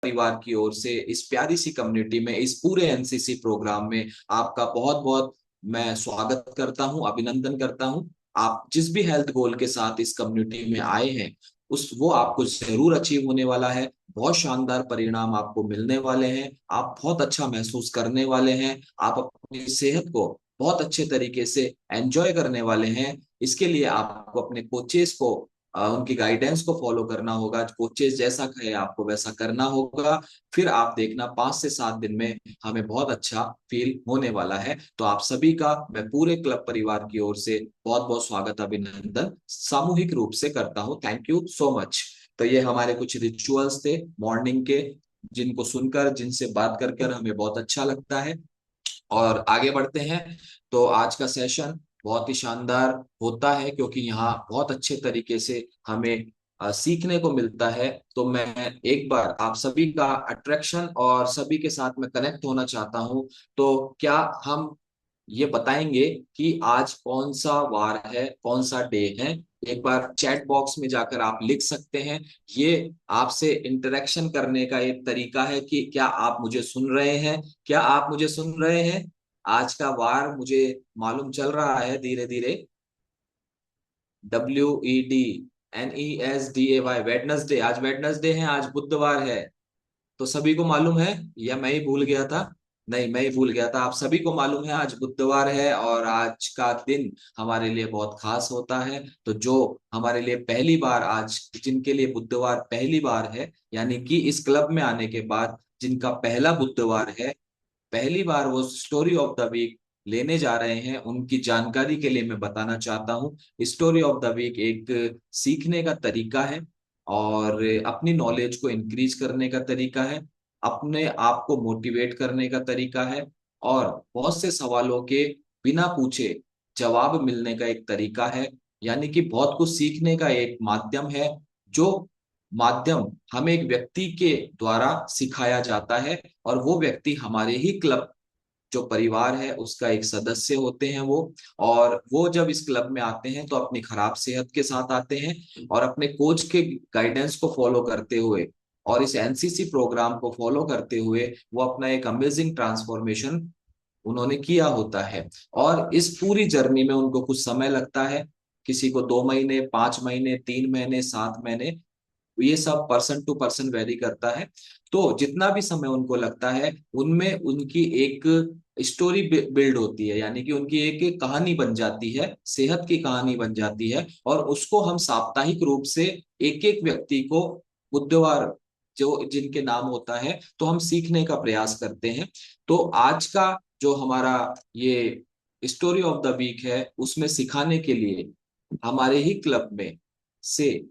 परिवार की ओर से इस प्यारी सी कम्युनिटी में, इस पूरे एनसीसी प्रोग्राम में आपका बहुत बहुत मैं स्वागत करता हूं, अभिनंदन करता हूं। आप जिस भी हेल्थ गोल के साथ इस कम्युनिटी में आए हैं, उस वो आपको जरूर अचीव होने वाला है। बहुत शानदार परिणाम आपको मिलने वाले हैं। आप बहुत अच्छा महसूस करने वाले हैं। आप अपनी सेहत को बहुत अच्छे तरीके से एंजॉय करने वाले हैं। इसके लिए आपको अपने कोचेस को उनकी गाइडेंस को फॉलो करना होगा। कोचेस जैसा कहे आपको वैसा करना होगा। फिर आप देखना 5 से 7 दिन में हमें बहुत अच्छा फील होने वाला है। तो आप सभी का मैं पूरे क्लब परिवार की ओर से बहुत बहुत स्वागत, अभिनंदन सामूहिक रूप से करता हूँ। Thank you so much. तो ये हमारे कुछ रिचुअल्स थे मॉर्निंग के, जिनको सुनकर, जिनसे बात कर कर हमें बहुत अच्छा लगता है। और आगे बढ़ते हैं। तो आज का सेशन बहुत ही शानदार होता है, क्योंकि यहाँ बहुत अच्छे तरीके से हमें सीखने को मिलता है। तो मैं एक बार आप सभी का अट्रैक्शन और सभी के साथ में कनेक्ट होना चाहता हूँ। तो क्या हम ये बताएंगे कि आज कौन सा वार है, कौन सा डे है? एक बार चैट बॉक्स में जाकर आप लिख सकते हैं। ये आपसे इंटरेक्शन करने का एक तरीका है कि क्या आप मुझे सुन रहे हैं, क्या आप मुझे सुन रहे हैं? आज का वार मुझे मालूम चल रहा है धीरे धीरे। WEDNESDAY, Wednesday. आज वेडनेसडे है, आज बुधवार है। तो सभी को मालूम है, या मैं ही भूल गया था? नहीं, मैं ही भूल गया था। आप सभी को मालूम है आज बुधवार है, और आज का दिन हमारे लिए बहुत खास होता है। तो जो हमारे लिए पहली बार, आज जिनके लिए बुधवार पहली बार है, यानी कि इस क्लब में आने के बाद जिनका पहला बुधवार है, पहली बार वो स्टोरी ऑफ द वीक लेने जा रहे हैं, उनकी जानकारी के लिए मैं बताना चाहता हूँ। स्टोरी ऑफ द वीक एक सीखने का तरीका है, और अपनी नॉलेज को इंक्रीज करने का तरीका है, अपने आप को मोटिवेट करने का तरीका है, और बहुत से सवालों के बिना पूछे जवाब मिलने का एक तरीका है। यानी कि बहुत कुछ सीखने का एक माध्यम है, जो माध्यम हमें एक व्यक्ति के द्वारा सिखाया जाता है, और वो व्यक्ति हमारे ही क्लब जो परिवार है उसका एक सदस्य होते हैं वो। और वो जब इस क्लब में आते हैं तो अपनी खराब सेहत के साथ आते हैं, और अपने कोच के गाइडेंस को फॉलो करते हुए और इस एनसीसी प्रोग्राम को फॉलो करते हुए वो अपना एक अमेजिंग ट्रांसफॉर्मेशन उन्होंने किया होता है। और इस पूरी जर्नी में उनको कुछ समय लगता है। किसी को 2 महीने, 5 महीने, 3 महीने, 7 महीने, ये सब पर्सन टू पर्सन वेरी करता है। तो जितना भी समय उनको लगता है, उनमें उनकी एक स्टोरी बिल्ड होती है, यानी कि उनकी एक कहानी बन जाती है, सेहत की कहानी बन जाती है। और उसको हम साप्ताहिक रूप से एक एक व्यक्ति को बुधवार जो जिनके नाम होता है, तो हम सीखने का प्रयास करते हैं। तो आज का जो हमारा ये स्टोरी ऑफ द वीक है, उसमें सिखाने के लिए हमारे ही क्लब में से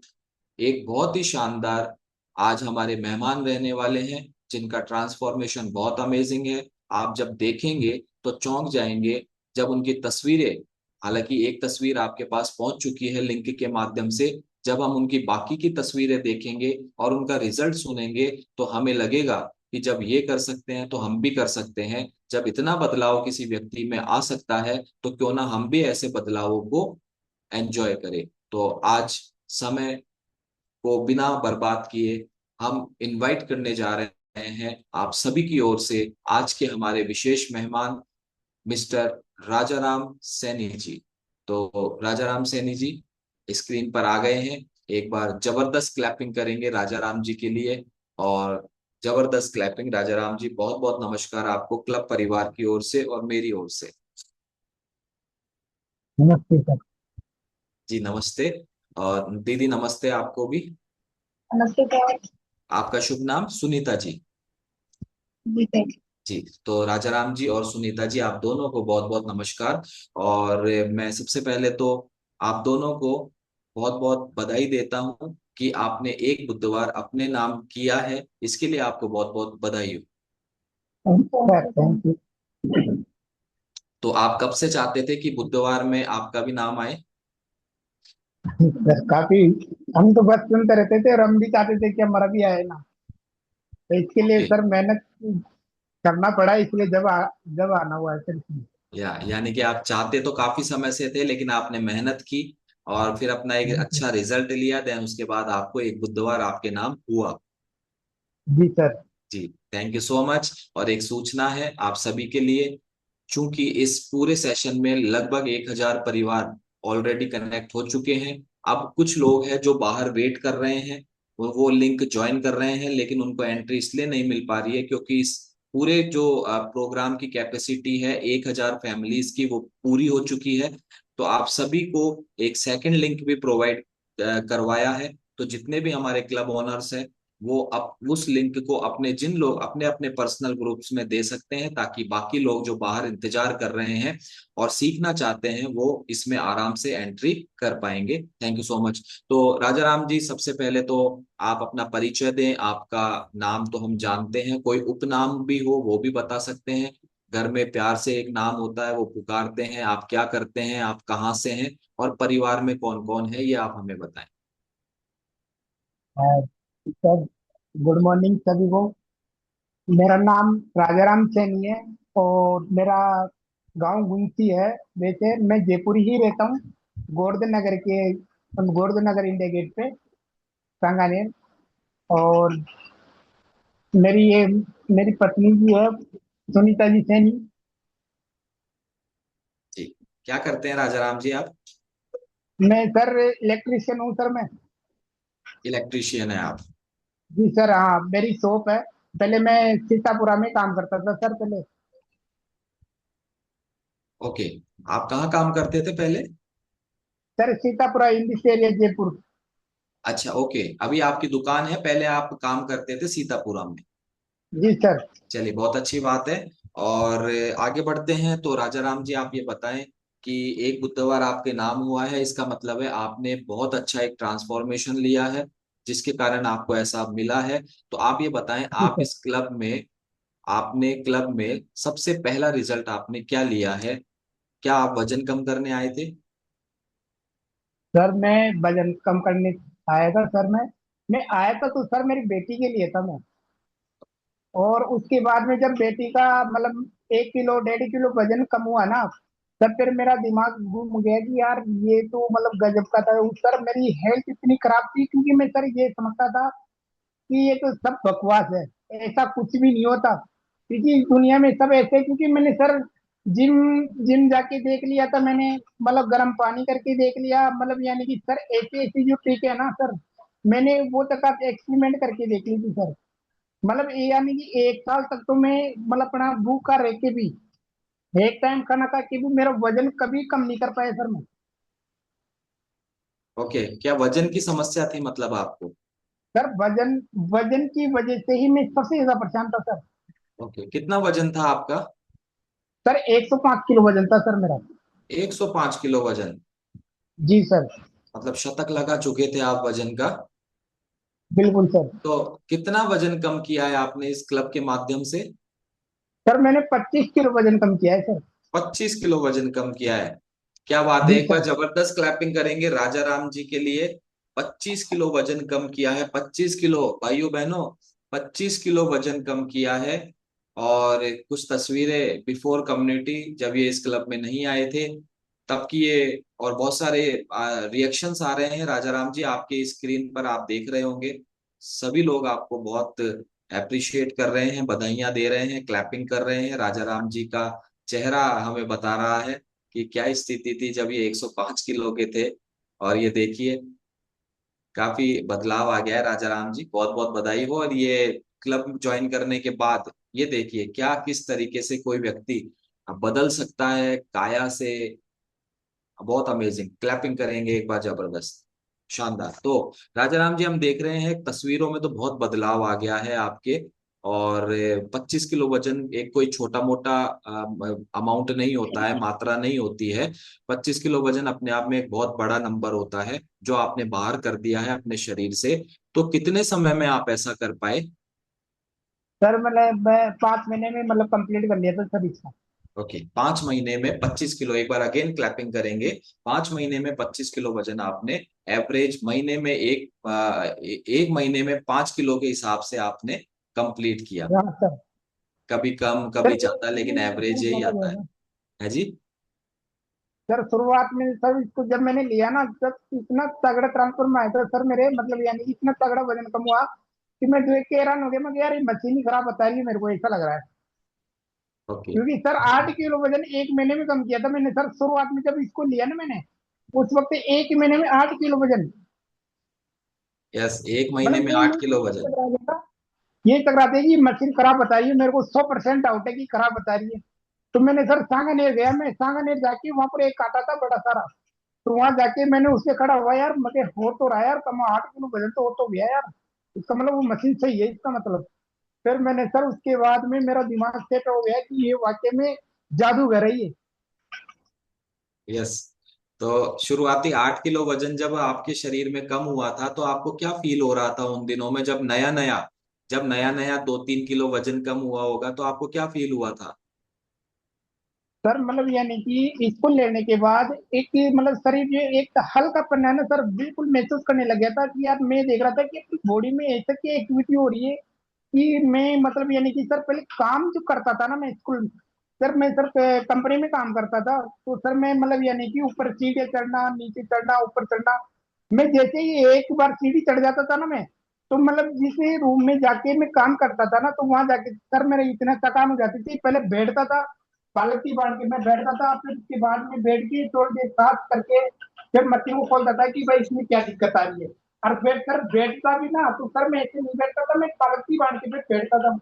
एक बहुत ही शानदार आज हमारे मेहमान रहने वाले हैं, जिनका ट्रांसफॉर्मेशन बहुत अमेजिंग है। आप जब देखेंगे तो चौंक जाएंगे। जब उनकी तस्वीरें, हालांकि एक तस्वीर आपके पास पहुंच चुकी है लिंक के माध्यम से, जब हम उनकी बाकी की तस्वीरें देखेंगे और उनका रिजल्ट सुनेंगे, तो हमें लगेगा कि जब ये कर सकते हैं तो हम भी कर सकते हैं। जब इतना बदलाव किसी व्यक्ति में आ सकता है, तो क्यों ना हम भी ऐसे बदलावों को एंजॉय करें। तो आज समय को बिना बर्बाद किए हम इनवाइट करने जा रहे हैं आप सभी की ओर से आज के हमारे विशेष मेहमान, मिस्टर राजाराम सैनी जी। तो राजाराम सैनी जी स्क्रीन पर आ गए हैं। एक बार जबरदस्त क्लैपिंग करेंगे राजाराम जी के लिए। और जबरदस्त क्लैपिंग। राजाराम जी, बहुत बहुत नमस्कार आपको क्लब परिवार की ओर से और मेरी ओर से। नमस्ते सर। जी नमस्ते। और दीदी नमस्ते आपको भी। नमस्ते सर। आपका शुभ नाम? सुनीता जी। जी सर। जी, तो राजाराम जी और सुनीता जी, आप दोनों को बहुत बहुत नमस्कार। और मैं सबसे पहले तो आप दोनों को बहुत बहुत बधाई देता हूं कि आपने एक बुधवार अपने नाम किया है। इसके लिए आपको बहुत बहुत बधाई हो। Thank you. तो आप कब से चाहते थे कि बुधवार में आपका भी नाम आए? सर काफी, हम तो बस सुनते रहते थे और हम भी चाहते थे कि हमारा भी आए ना। तो इसके लिए ओके। सर मेहनत करना पड़ा, इसलिए जब आना हुआ है सर इसमें। यानी कि आप चाहते तो काफी समय से थे, लेकिन आपने मेहनत की और फिर अपना एक जी सर। अच्छा रिजल्ट लिया, देन उसके बाद आपको एक बुधवार आपके नाम हुआ। जी सर। जी, थैंक यू सो मच। और एक सूचना है आप सभी के लिए, चूंकि इस पूरे सेशन में लगभग 1,000 परिवार ऑलरेडी कनेक्ट हो चुके हैं। अब कुछ लोग हैं जो बाहर वेट कर रहे हैं, वो लिंक ज्वाइन कर रहे हैं, लेकिन उनको एंट्री इसलिए नहीं मिल पा रही है क्योंकि इस पूरे जो प्रोग्राम की कैपेसिटी है 1,000 फैमिलीज की, वो पूरी हो चुकी है। तो आप सभी को एक सेकंड लिंक भी प्रोवाइड करवाया है। तो जितने भी हमारे क्लब ओनर्स हैं, वो अब उस लिंक को अपने जिन लोग अपने अपने पर्सनल ग्रुप्स में दे सकते हैं, ताकि बाकी लोग जो बाहर इंतजार कर रहे हैं और सीखना चाहते हैं वो इसमें आराम से एंट्री कर पाएंगे। Thank you so much. तो राजा राम जी, सबसे पहले तो आप अपना परिचय दें। आपका नाम तो हम जानते हैं, कोई उपनाम भी हो वो भी बता सकते हैं। घर में प्यार से एक नाम होता है, वो पुकारते हैं। आप क्या करते हैं, आप कहाँ से हैं, और परिवार में कौन कौन है, ये आप हमें बताएं। सर, गुड मॉर्निंग सभी को। मेरा नाम राजाराम सैनी है और मेरा गांव गुंसी है। वैसे मैं जयपुर ही रहता हूँ, गोवर्धन नगर के, गोवर्धन नगर इंडिया गेट पे, सांगानेर। और मेरी ये मेरी पत्नी भी है, सुनीता जी सैनी। जी, क्या करते हैं राजा राम जी आप? मैं सर इलेक्ट्रिशियन हूँ सर मैं। इलेक्ट्रिशियन है आप? जी सर, हाँ मेरी शॉप है। पहले मैं सीतापुरा में काम करता था सर पहले। ओके, आप कहाँ काम करते थे पहले? Sir Sitapura industrial area Jaipur. अच्छा, ओके, अभी आपकी दुकान है, पहले आप काम करते थे सीतापुरा में। जी सर। चलिए, बहुत अच्छी बात है। और आगे बढ़ते हैं। तो राजा राम जी, आप ये बताएं कि एक बुधवार आपके नाम हुआ है, इसका मतलब है आपने बहुत अच्छा एक ट्रांसफॉर्मेशन लिया है, जिसके कारण आपको ऐसा मिला है। तो आप ये बताएं, जी आप सर। इस क्लब में, आपने क्लब में सबसे पहला रिजल्ट आपने क्या लिया है? क्या आप वजन कम करने आए थे? सर मैं वजन कम करने आया था सर। मैं आया था तो सर मेरी बेटी के लिए था मैं। और उसके बाद में जब बेटी का मतलब 1 किलो 1.5 किलो वजन कम हुआ ना, तब फिर मेरा दिमाग घूम गया कि यार ये तो मतलब गजब का था। उस सर मेरी हेल्थ इतनी खराब थी क्योंकि मैं सर ये समझता था कि ये तो सब बकवास है, ऐसा कुछ भी नहीं होता। क्योंकि इस दुनिया में सब ऐसे हैं, क्योंकि मैंने सर जिम जिम जाके देख लिया था मैंने, मतलब गर्म पानी करके देख लिया, मतलब यानी कि सर ऐसी ऐसी जो ट्रिक है ना सर, मैंने वो तक आप एक्सपेरिमेंट करके देख ली थी सर। मतलब ये यानी कि 1 साल तक तो मैं मतलब अपना भूखा रह के भी, एक टाइम खाना खा के भी मेरा वजन कभी कम नहीं कर पाया सर मैं। ओके, क्या वजन की समस्या थी मतलब आपको? सर वजन वजन की वजह से ही मैं सबसे ज्यादा परेशान था सर। ओके, कितना वजन था आपका? सर 105 किलो वजन था सर मेरा। 105 किलो वजन? जी सर। मतलब शतक लगा चुके थे आप वजन का। बिल्कुल सर। तो कितना वजन कम किया है आपने इस क्लब के माध्यम से? सर मैंने 25 किलो वजन कम किया है सर। 25 किलो वजन कम किया है? क्या बात है, जी एक बार सर। जबरदस्त क्लैपिंग करेंगे राजा राम जी के लिए। 25 किलो वजन कम किया है, 25 किलो, भाइयों बहनों, 25 किलो वजन कम किया है। और कुछ तस्वीरें बिफोर कम्युनिटी, जब ये इस क्लब में नहीं आए थे तब की ये। और बहुत सारे रिएक्शंस आ रहे हैं राजा राम जी, आपके स्क्रीन पर आप देख रहे होंगे। सभी लोग आपको बहुत अप्रिशिएट कर रहे हैं, बधाइयां दे रहे हैं, क्लैपिंग कर रहे हैं। राजा राम जी का चेहरा हमें बता रहा है कि क्या स्थिति थी जब ये 105 किलो के थे। और ये देखिए, काफी बदलाव आ गया है। राजा राम जी, बहुत बहुत बधाई हो। और ये क्लब ज्वाइन करने के बाद ये देखिए क्या, किस तरीके से कोई व्यक्ति बदल सकता है काया से। बहुत अमेजिंग, क्लैपिंग करेंगे एक बार, जबरदस्त, शानदार। तो राजा राम जी, हम देख रहे हैं तस्वीरों में तो बहुत बदलाव आ गया है आपके। और 25 किलो वजन एक कोई छोटा मोटा अमाउंट नहीं होता है, मात्रा नहीं होती है। 25 किलो वजन अपने आप में एक बहुत बड़ा नंबर होता है, जो आपने बाहर कर दिया है अपने शरीर से। तो कितने समय में आप ऐसा कर पाए? सर मतलब मैं 5 महीने में मतलब कंप्लीट कर लिया था सर इसका। ओके, 5 महीने में 25 किलो, एक बार अगेन क्लैपिंग करेंगे। 5 महीने में 25 किलो वजन आपने, एवरेज महीने में एक महीने में 5 किलो के हिसाब से आपने कंप्लीट किया। हाँ सर। कभी कम सर कभी ये ज्यादा, लेकिन एवरेज बहुत यही अलग आता है है। ना। है जी? सर शुरुआत में सर इसको जब मैंने लिया ना, जब इतना तगड़ा ट्रांसफर में आया था सर मेरे, मतलब यानी कि इतना तगड़ा वजन कम हुआ कि मैं देख के हैरान हो गया। मैं कहा, यार ये मशीन ही खराब बता रही है मेरे को, ऐसा लग रहा है। ओके। क्योंकि सर 8 किलो वजन 1 महीने में कम किया था मैंने सर, शुरुआत में जब इसको लिया ना मैंने, उस वक्त 1 महीने में 8 किलो वजन। यस, एक महीने मतलब में ये आठ नहीं किलो वजन टकरा गया था, ये टकराते हैं कि मशीन खराब बता रही है मेरे को, 100% डाउट है कि खराब बता रही है। तो मैंने सर सांगानेर गया, मैं सांगानेर जाके वहां पर एक काटा था बड़ा सारा, तो वहां जाके मैंने उससे खड़ा हुआ, यार मगर हो तो रहा है यार, कम 8 किलो वजन तो हो तो गया यार, इसका मतलब वो मशीन सही है इसका मतलब। फिर मैंने सर उसके बाद में मेरा दिमाग सेट हो गया कि ये वाकई में जादूगर है ये। यस। तो शुरुआती 8 किलो वजन जब आपके शरीर में कम हुआ था तो आपको क्या फील हो रहा था उन दिनों में, जब नया नया 2-3 किलो वजन कम हुआ होगा तो आपको क्या फील हुआ था? सर मतलब यानी कि इसको लेने के बाद एक मतलब शरीर जो एक हल्का पन्ना है ना सर, बिल्कुल महसूस करने लग गया था कि यार मैं देख रहा था कि अपनी बॉडी में ऐसा क्या एक्टिविटी हो रही है कि मैं मतलब यानी कि सर पहले काम जो करता था ना मैं स्कूल, सर मैं सर कंपनी में काम करता था, तो सर मैं मतलब यानी कि ऊपर सीढ़ी चढ़ना नीचे चढ़ना ऊपर चढ़ना, मैं जैसे ही एक बार सीढ़ी चढ़ जाता था ना मैं, तो मतलब जिस रूम में जाके मैं काम करता था ना, तो वहां जाके सर मेरा इतना थकान हो जाती थी, पहले बैठता था पालकी बांध के मैं बैठता था, फिर उसके बाद में बैठ के थोड़ी देर सांस करके फिर मशीन को खोलता था कि भाई इसमें क्या दिक्कत आ रही है। और फिर सर बैठता भी ना तो सर मैं ऐसे नहीं बैठता था, मैं पालकी बांध के फिर बैठता था,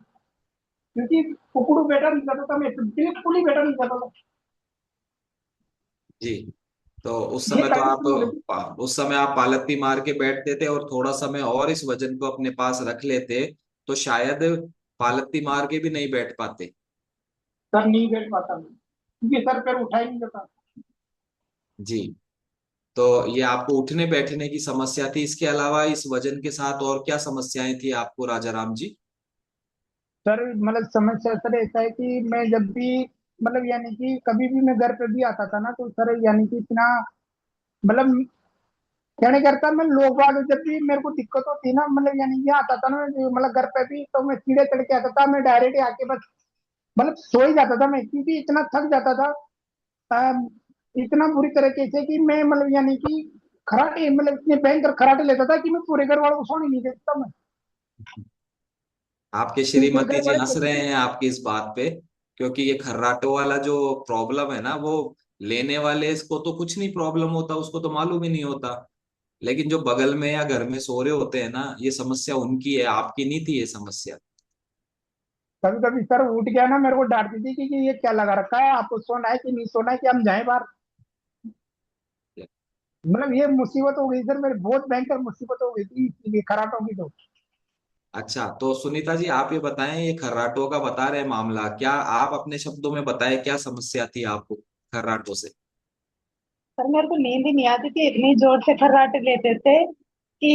क्योंकि कुकड़ू बैठा नहीं जाता था, मैं बिल्कुल ही बैठा नहीं जाता था। जी। तो ये कंडीशन हो गई थी। उस समय आप पालती मार के बैठते थे और थोड़ा समय और इस वजन को अपने पास रख लेते तो शायद पालती मार के भी नहीं बैठ पाते। सर नहीं बैठ पाता मैं, क्योंकि सर पैर उठा ही नहीं जाता। जी। तो ये आपको उठने बैठने की समस्या थी, इसके अलावा इस वजन के साथ और क्या समस्याएं थी आपको राजा राम जी? सर मतलब समस्या सर ऐसा है कि मैं जब भी मतलब यानी कि कभी भी मैं घर पे भी आता था ना, तो सर यानी कि इतना मतलब क्या नहीं करता मैं, लोग बाग जब भी मेरे को दिक्कत होती ना, मतलब यानी ये आता था ना मतलब घर पे भी, तो मैं सीधे चढ़ के आता था, मैं डायरेक्ट आके बस मतलब सो ही जाता था मैं, क्योंकि इतना थक जाता था। अम, इतना बुरी तरीके से कि मैं मतलब यानी कि खराटे मतलब इतने भयंकर खराटे लेता था कि मैं पूरे घर वालों को सोने नहीं देता मैं, आपके क्योंकि श्रीमती घर जी वाले हंस रहे कहते थे। हैं आपकी इस बात पे, क्योंकि ये खर्राटो वाला जो प्रॉब्लम है ना, वो लेने वाले इसको तो कुछ नहीं प्रॉब्लम होता, उसको तो मालूम ही नहीं होता। लेकिन जो बगल में या घर में सो रहे होते हैं ना, ये समस्या उनकी है, आपकी नहीं थी ये समस्या। कभी कभी सर उठ गया ना, मेरे को डांटती थी कि ये क्या लगा रखा है, आपको सोना है कि नहीं सोना है, कि हम जाएं बाहर। मतलब ये मुसीबत हो गई सर, मेरी बहुत भयंकर मुसीबत हो गई थी ये खराटों की तो। अच्छा, तो सुनीता जी आप ये बताएं, ये खर्राटों का बता रहे हैं मामला, क्या आप अपने शब्दों में बताएं क्या समस्या थी आपको खर्राटों से? पर मेरे को नींद ही नहीं आती थी, इतनी जोर से खर्राटे लेते थे कि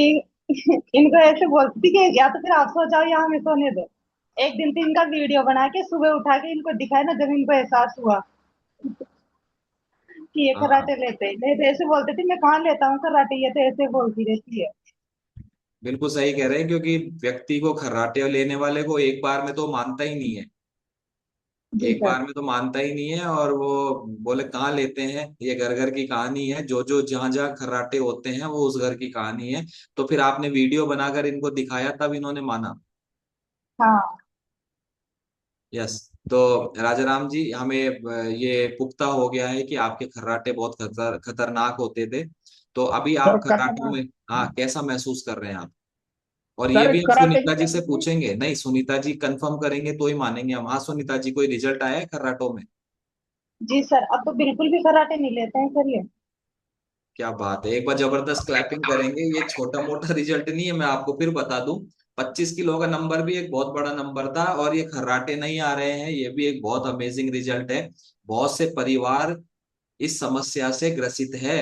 इनको ऐसे बोलती थी कि या तो फिर आप सो जाओ या हमें सोने दो। एक दिन तो इनका वीडियो बना के सुबह उठा के इनको दिखाया ना, जब इनको एहसास हुआ कि ये हाँ, खर्राटे लेते हैं, नहीं तो ऐसे बोलते थे मैं कहाँ लेता हूँ खर्राटे, ये तो ऐसे बोलती रहती है। बिल्कुल सही कह रहे हैं, क्योंकि व्यक्ति को खर्राटे लेने वाले को एक बार में तो मानता ही नहीं है। जी एक सर। बार में तो मानता ही नहीं है, और वो बोले कहाँ लेते हैं, ये घर घर की कहानी है, जो जो जहां जहां खर्राटे होते हैं वो उस घर की कहानी है। तो फिर आपने वीडियो बनाकर इनको दिखाया तब इन्होंने माना। हाँ यस। तो राजा राम जी, हमें ये पुख्ता हो गया है कि आपके खर्राटे बहुत खतरनाक होते थे। तो अभी सर आप खर्राटों खतरनाक। में हाँ कैसा महसूस कर रहे हैं आप? और ये सर भी हम कराटे की सुनीता जी से टेक्निक। पूछेंगे, नहीं सुनीता जी कंफर्म करेंगे तो ही मानेंगे हम। हाँ सुनीता जी, कोई रिजल्ट आया है खर्राटों में? जी सर, अब तो बिल्कुल भी खर्राटे नहीं लेते हैं सर ये। क्या बात है, एक बार जबरदस्त क्लैपिंग करेंगे। ये छोटा मोटा रिजल्ट नहीं है, मैं आपको फिर बता दूं। 25 किलो का नंबर भी एक बहुत बड़ा नंबर था, और ये खर्राटे नहीं आ रहे हैं, ये भी एक बहुत अमेजिंग रिजल्ट है। बहुत से परिवार इस समस्या से ग्रसित है,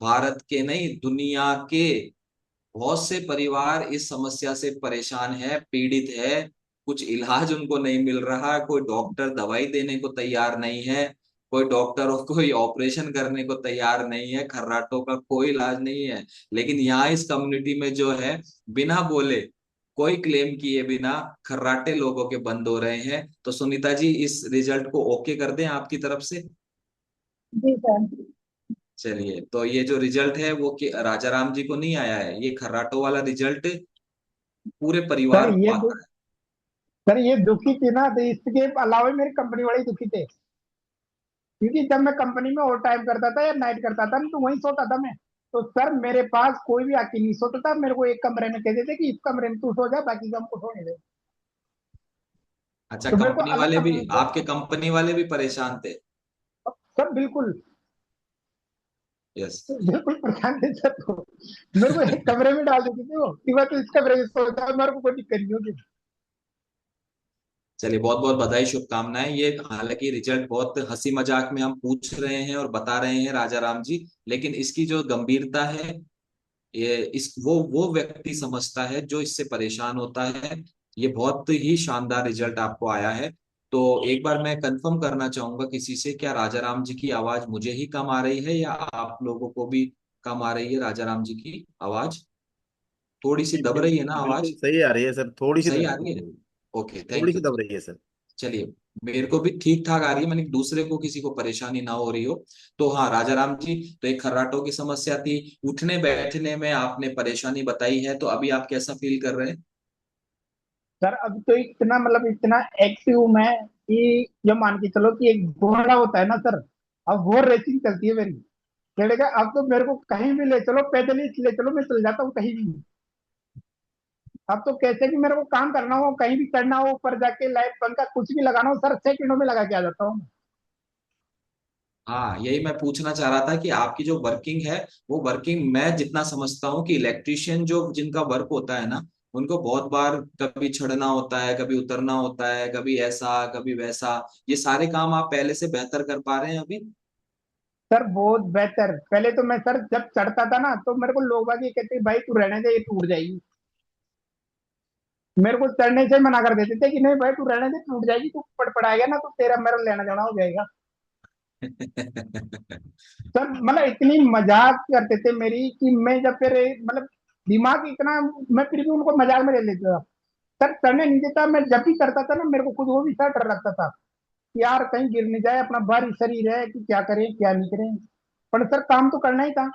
भारत के नहीं दुनिया के बहुत से परिवार इस समस्या से परेशान है, पीड़ित है। कुछ इलाज उनको नहीं मिल रहा, कोई डॉक्टर दवाई देने को तैयार नहीं है, कोई डॉक्टर और कोई ऑपरेशन करने को तैयार नहीं है, खर्राटों का कोई इलाज नहीं है। लेकिन यहाँ इस कम्युनिटी में जो है, बिना बोले कोई क्लेम किए बिना खर्राटे लोगों के बंद हो रहे हैं। तो सुनीता जी इस रिजल्ट को ओके कर दें आपकी तरफ से। जी सर। चलिए, तो ये जो रिजल्ट है वो कि राजा राम जी को नहीं आया है, ये खर्राटो वाला रिजल्ट पूरे सर परिवार को ये आता है। सर ये दुखी थे ना, तो इसके अलावा मेरी कंपनी वाले दुखी थे, क्योंकि जब मैं कंपनी में ओवर टाइम करता था या नाइट करता था ना, तो वहीं सोता था मैं। तो सर मेरे पास कोई भी आके नहीं सोता था, मेरे को एक कमरे में कहते थे कि इस कमरे में तू सो जा, बाकी का हमको सोने दे। अच्छा, तो मेरे को कंपनी अलग वाले भी, कमरे में सोना आपके था। कंपनी वाले भी परेशान थे? सर बिल्कुल, यस। बिल्कुल परेशान थे सर। तो मेरे को एक कमरे में डाल देते थे वो, कि मैं तो इस कमरे में सो जा, मेरे को कोई दिक्कत नहीं होगी। चलिए, बहुत बहुत बधाई, शुभकामनाएं। ये हालांकि रिजल्ट बहुत हंसी मजाक में हम पूछ रहे हैं और बता रहे हैं राजा राम जी, लेकिन इसकी जो गंभीरता है, ये इस वो व्यक्ति समझता है जो इससे परेशान होता है। ये बहुत ही शानदार रिजल्ट आपको आया है। तो एक बार मैं कंफर्म करना चाहूंगा किसी से, क्या राजा राम जी की आवाज मुझे ही कम आ रही है या आप लोगों को भी कम आ रही है राजा राम जी की आवाज? थोड़ी सी दब रही है ना बिल्कुल आवाज? सही आ रही है सर, थोड़ी सी सही आ रही है? ओके, थोड़ी थैंक सी यू। दब रही है सर। चलिए, मेरे को भी ठीक ठाक आ रही है, मैंने दूसरे को किसी को परेशानी ना हो रही हो। तो हाँ राजा राम जी, तो एक खर्राटों की समस्या थी, उठने बैठने में आपने परेशानी बताई है, तो अभी आप कैसा फील कर रहे हैं? सर अब तो इतना मतलब इतना एक्टिव हूं मैं, कि जो मान के चलो कि एक घोड़ा होता है ना सर, अब वो रेसिंग चलती है मेरी। चलेगा, अब तो मेरे को कहीं भी ले चलो, पैदल ही ले चलो, मैं चल जाता हूँ कहीं भी। अब तो कैसे भी मेरे को काम करना हो, कहीं भी करना हो, ऊपर जाके लाइट पंखा कुछ भी लगाना हो सर, 6 मिनटों में लगा के आ जाता हूँ। हाँ, यही मैं पूछना चाह रहा था कि आपकी जो वर्किंग है, वो वर्किंग मैं जितना समझता हूँ कि इलेक्ट्रिशियन जो जिनका वर्क होता है ना, उनको बहुत बार कभी चढ़ना होता है, कभी उतरना होता है, कभी ऐसा कभी वैसा, ये सारे काम आप पहले से बेहतर कर पा रहे हैं अभी? सर बहुत बेहतर। पहले तो मैं सर जब चढ़ता था ना, तो मेरे को लोग बाग ये कहते भाई तू रहने दे, ये टूट जाएगी। मेरे को चढ़ने से मना कर देते थे कि नहीं भाई तू रहने दे, टूट जाएगी, तू पड़ाएगा ना तो तेरा मेरा लेना देना हो जाएगा। सर मतलब इतनी मजाक करते थे मेरी, कि मैं जब फिर मतलब दिमाग इतना, मैं फिर भी उनको मजाक में ले लेता था। सर चढ़ने नहीं देता, मैं जब भी करता था ना, मेरे को खुद वो भी सर डर लगता था कि यार कहीं गिर नहीं जाए, अपना भारी शरीर है, कि क्या करें क्या नहीं करें। पर सर काम तो करना ही था।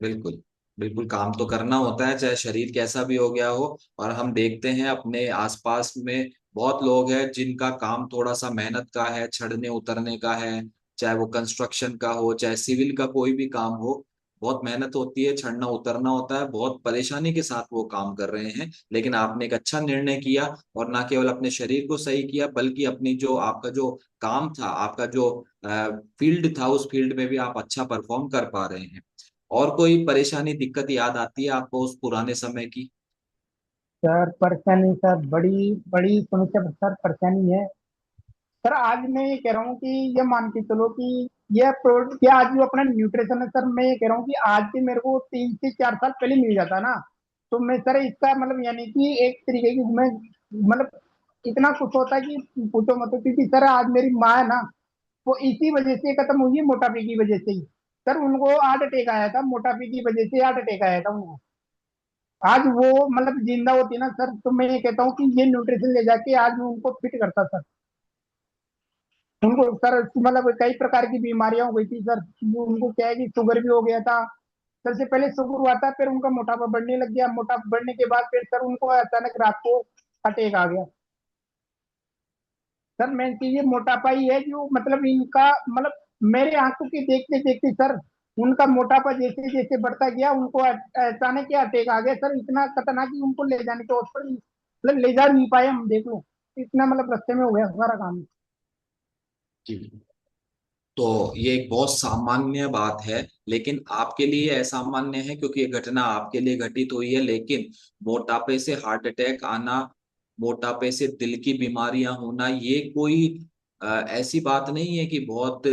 बिल्कुल, बिल्कुल, काम तो करना होता है चाहे शरीर कैसा भी हो गया हो। और हम देखते हैं अपने आसपास में बहुत लोग हैं जिनका काम थोड़ा सा मेहनत का है, चढ़ने उतरने का है, चाहे वो कंस्ट्रक्शन का हो चाहे सिविल का कोई भी काम हो। बहुत मेहनत होती है, चढ़ना उतरना होता है, बहुत परेशानी के साथ वो काम कर रहे हैं, लेकिन आपने एक अच्छा निर्णय किया। और ना केवल अपने शरीर को सही किया, बल्कि अपनी जो आपका जो काम था, आपका जो फील्ड था, उस फील्ड में भी आप अच्छा परफॉर्म कर पा रहे हैं। और कोई परेशानी दिक्कत याद आती है आपको उस पुराने समय की? सर परेशानी सर, बड़ी बड़ी समस्या सर, परेशानी है। सर आज मैं ये कह रहा हूँ कि ये मान के चलो कि ये प्रोडक्ट, ये आज जो अपना न्यूट्रिशन है सर, मैं ये कह रहा हूँ कि आज से मेरे को 3 से 4 साल पहले मिल जाता ना, तो मैं सर इसका मतलब यानी कि एक तरीके की मैं मतलब इतना खुश होता कि पूछो मत। क्योंकि सर आज मेरी माँ है ना, वो इसी वजह से खत्म हुई है, मोटापे की वजह से ही। सर उनको हार्ट अटैक आया था, मोटापे की वजह से हार्ट अटैक आया था उनको। आज वो मतलब जिंदा होती ना सर, तो मैं ये कहता हूँ कि ये न्यूट्रिशन ले जाके आज मैं उनको फिट करता सर। उनको सर मतलब कई प्रकार की बीमारियां हो गई थी सर। उनको क्या है कि शुगर भी हो गया था। सबसे पहले शुगर हुआ था, फिर उनका मोटापा बढ़ने लग गया, मोटापा बढ़ने के बाद फिर सर उनको अचानक रात को अटैक आ गया। सर मेन चीज ये मोटापा ही है, जो मतलब इनका मतलब मेरे आंखों की देखते देखते सर उनका मोटापा जैसे जैसे बढ़ता गया, उनको अचानक ही अटैक आ गया सर, इतना खतरनाक कि उनको ले जाने के हॉस्पिटल मतलब ले जा नहीं पाए हम, देख लो। इतना मतलब रास्ते में हो गया सारा काम। जी। तो ये एक बहुत सामान्य बात है, लेकिन आपके लिए असामान्य है क्योंकि ये घटना आपके लिए घटित हुई है। लेकिन मोटापे से हार्ट अटैक आना, मोटापे से दिल की बीमारियां होना, ये कोई ऐसी बात नहीं है कि बहुत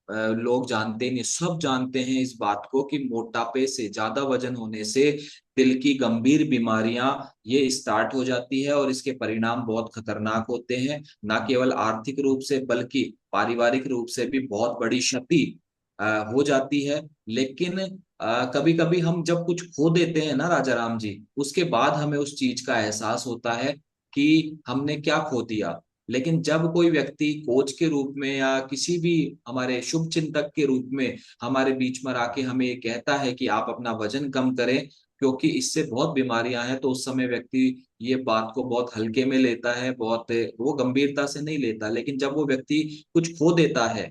लोग जानते नहीं, सब जानते हैं इस बात को कि मोटापे से, ज्यादा वजन होने से दिल की गंभीर बीमारियां ये स्टार्ट हो जाती है, और इसके परिणाम बहुत खतरनाक होते हैं। ना केवल आर्थिक रूप से बल्कि पारिवारिक रूप से भी बहुत बड़ी क्षति हो जाती है। लेकिन कभी कभी हम जब कुछ खो देते हैं ना राजा राम जी, उसके बाद हमें उस चीज का एहसास होता है कि हमने क्या खो दिया। लेकिन जब कोई व्यक्ति कोच के रूप में या किसी भी हमारे शुभ चिंतक के रूप में हमारे बीच में आके हमें ये कहता है कि आप अपना वजन कम करें, क्योंकि इससे बहुत बीमारियां हैं। तो उस समय व्यक्ति ये बात को बहुत हल्के में लेता है, बहुत वो गंभीरता से नहीं लेता। लेकिन जब वो व्यक्ति कुछ खो देता है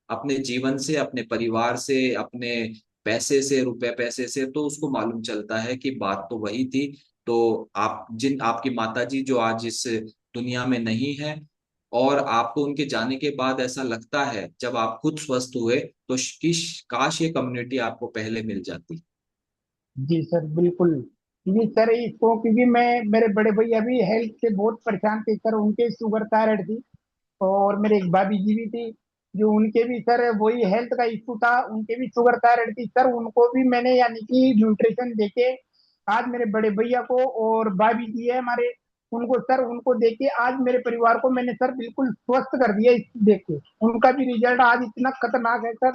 अपने जीवन से, अपने परिवार से, अपने पैसे से, रुपए पैसे से, तो उसको मालूम चलता है कि बात तो वही थी। तो आप जिन आपकी माताजी जो आज इस दुनिया में नहीं है, और आपको उनके जाने के बाद ऐसा लगता है जब आप खुद स्वस्थ हुए तो कि काश ये कम्युनिटी आपको पहले मिल जाती। जी सर बिल्कुल। जी सर, इसको क्योंकि मैं, मेरे बड़े भैया भी हेल्थ से बहुत परेशान थे सर, उनके शुगर थायराइड थी। और मेरे एक भाभी जी भी थी, जो उनके भी सर वही हेल्थ का इशू था, उनके भी शुगर थायराइड थी सर। उनको भी मैंने यानी कि न्यूट्रिशन देके आज मेरे बड़े भैया को, और भाभी जी है हमारे, उनको सर, उनको देके आज मेरे परिवार को मैंने सर बिल्कुल स्वस्थ कर दिया। इस देख के उनका भी रिजल्ट आज इतना खतरनाक है सर।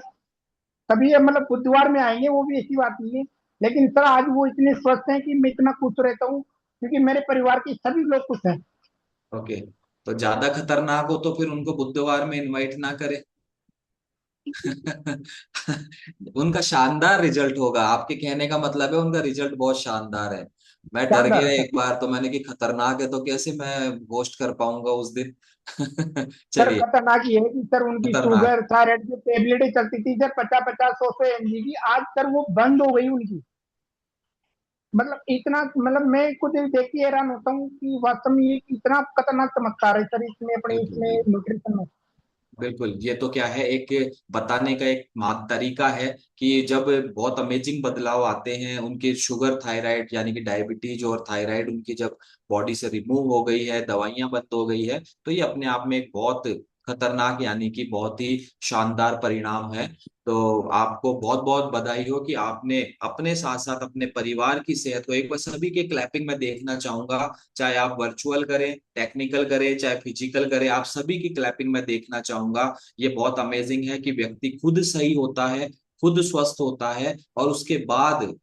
तभी ये मतलब बुधवार में आएंगे, वो भी ऐसी बात नहीं है। लेकिन सर आज वो इतने स्वस्थ हैं कि मैं इतना खुश रहता हूँ, क्योंकि मेरे परिवार के सभी लोग खुश हैं। ओके। तो ज्यादा खतरनाक हो तो फिर उनको बुधवार में इनवाइट ना करें। उनका शानदार रिजल्ट होगा, आपके कहने का मतलब है उनका रिजल्ट बहुत शानदार है। मैं डर शानदार गया सर। एक बार तो, मैंने कि खतरनाक है तो कैसे मैं होस्ट कर पाऊंगा उस दिन। सर चलिए। खतरनाक ये है कि सर उनकी खतरनाक। शुगर थायराइड की टेबलेटें चलती थी सर 50-50 100-100 mg की, आज सर वो बंद हो गई उनकी। मतलब इतना, मतलब मैं खुद देख के हैरान होता हूँ कि वास्तव में ये इतना खतरनाक चमत्कार है सर इसमें, अपने बिल्कुल इसमें बिल्कुल। न्यूट्रिशन में। बिल्कुल, ये तो क्या है, एक बताने का एक तरीका है कि जब बहुत अमेजिंग बदलाव आते हैं उनके शुगर थायराइड यानी कि डायबिटीज और थायराइड उनकी जब बॉडी से रिमूव हो गई है, दवाइयां बंद हो गई है, तो ये अपने आप में एक बहुत खतरनाक यानी कि बहुत ही शानदार परिणाम है। तो आपको बहुत बहुत बधाई हो कि आपने अपने साथ साथ अपने परिवार की सेहत को, एक बार सभी के क्लैपिंग में देखना चाहूंगा, चाहे आप वर्चुअल करें, टेक्निकल करें, चाहे फिजिकल करें, आप सभी की क्लैपिंग में देखना चाहूंगा। ये बहुत अमेजिंग है कि व्यक्ति खुद सही होता है, खुद स्वस्थ होता है, और उसके बाद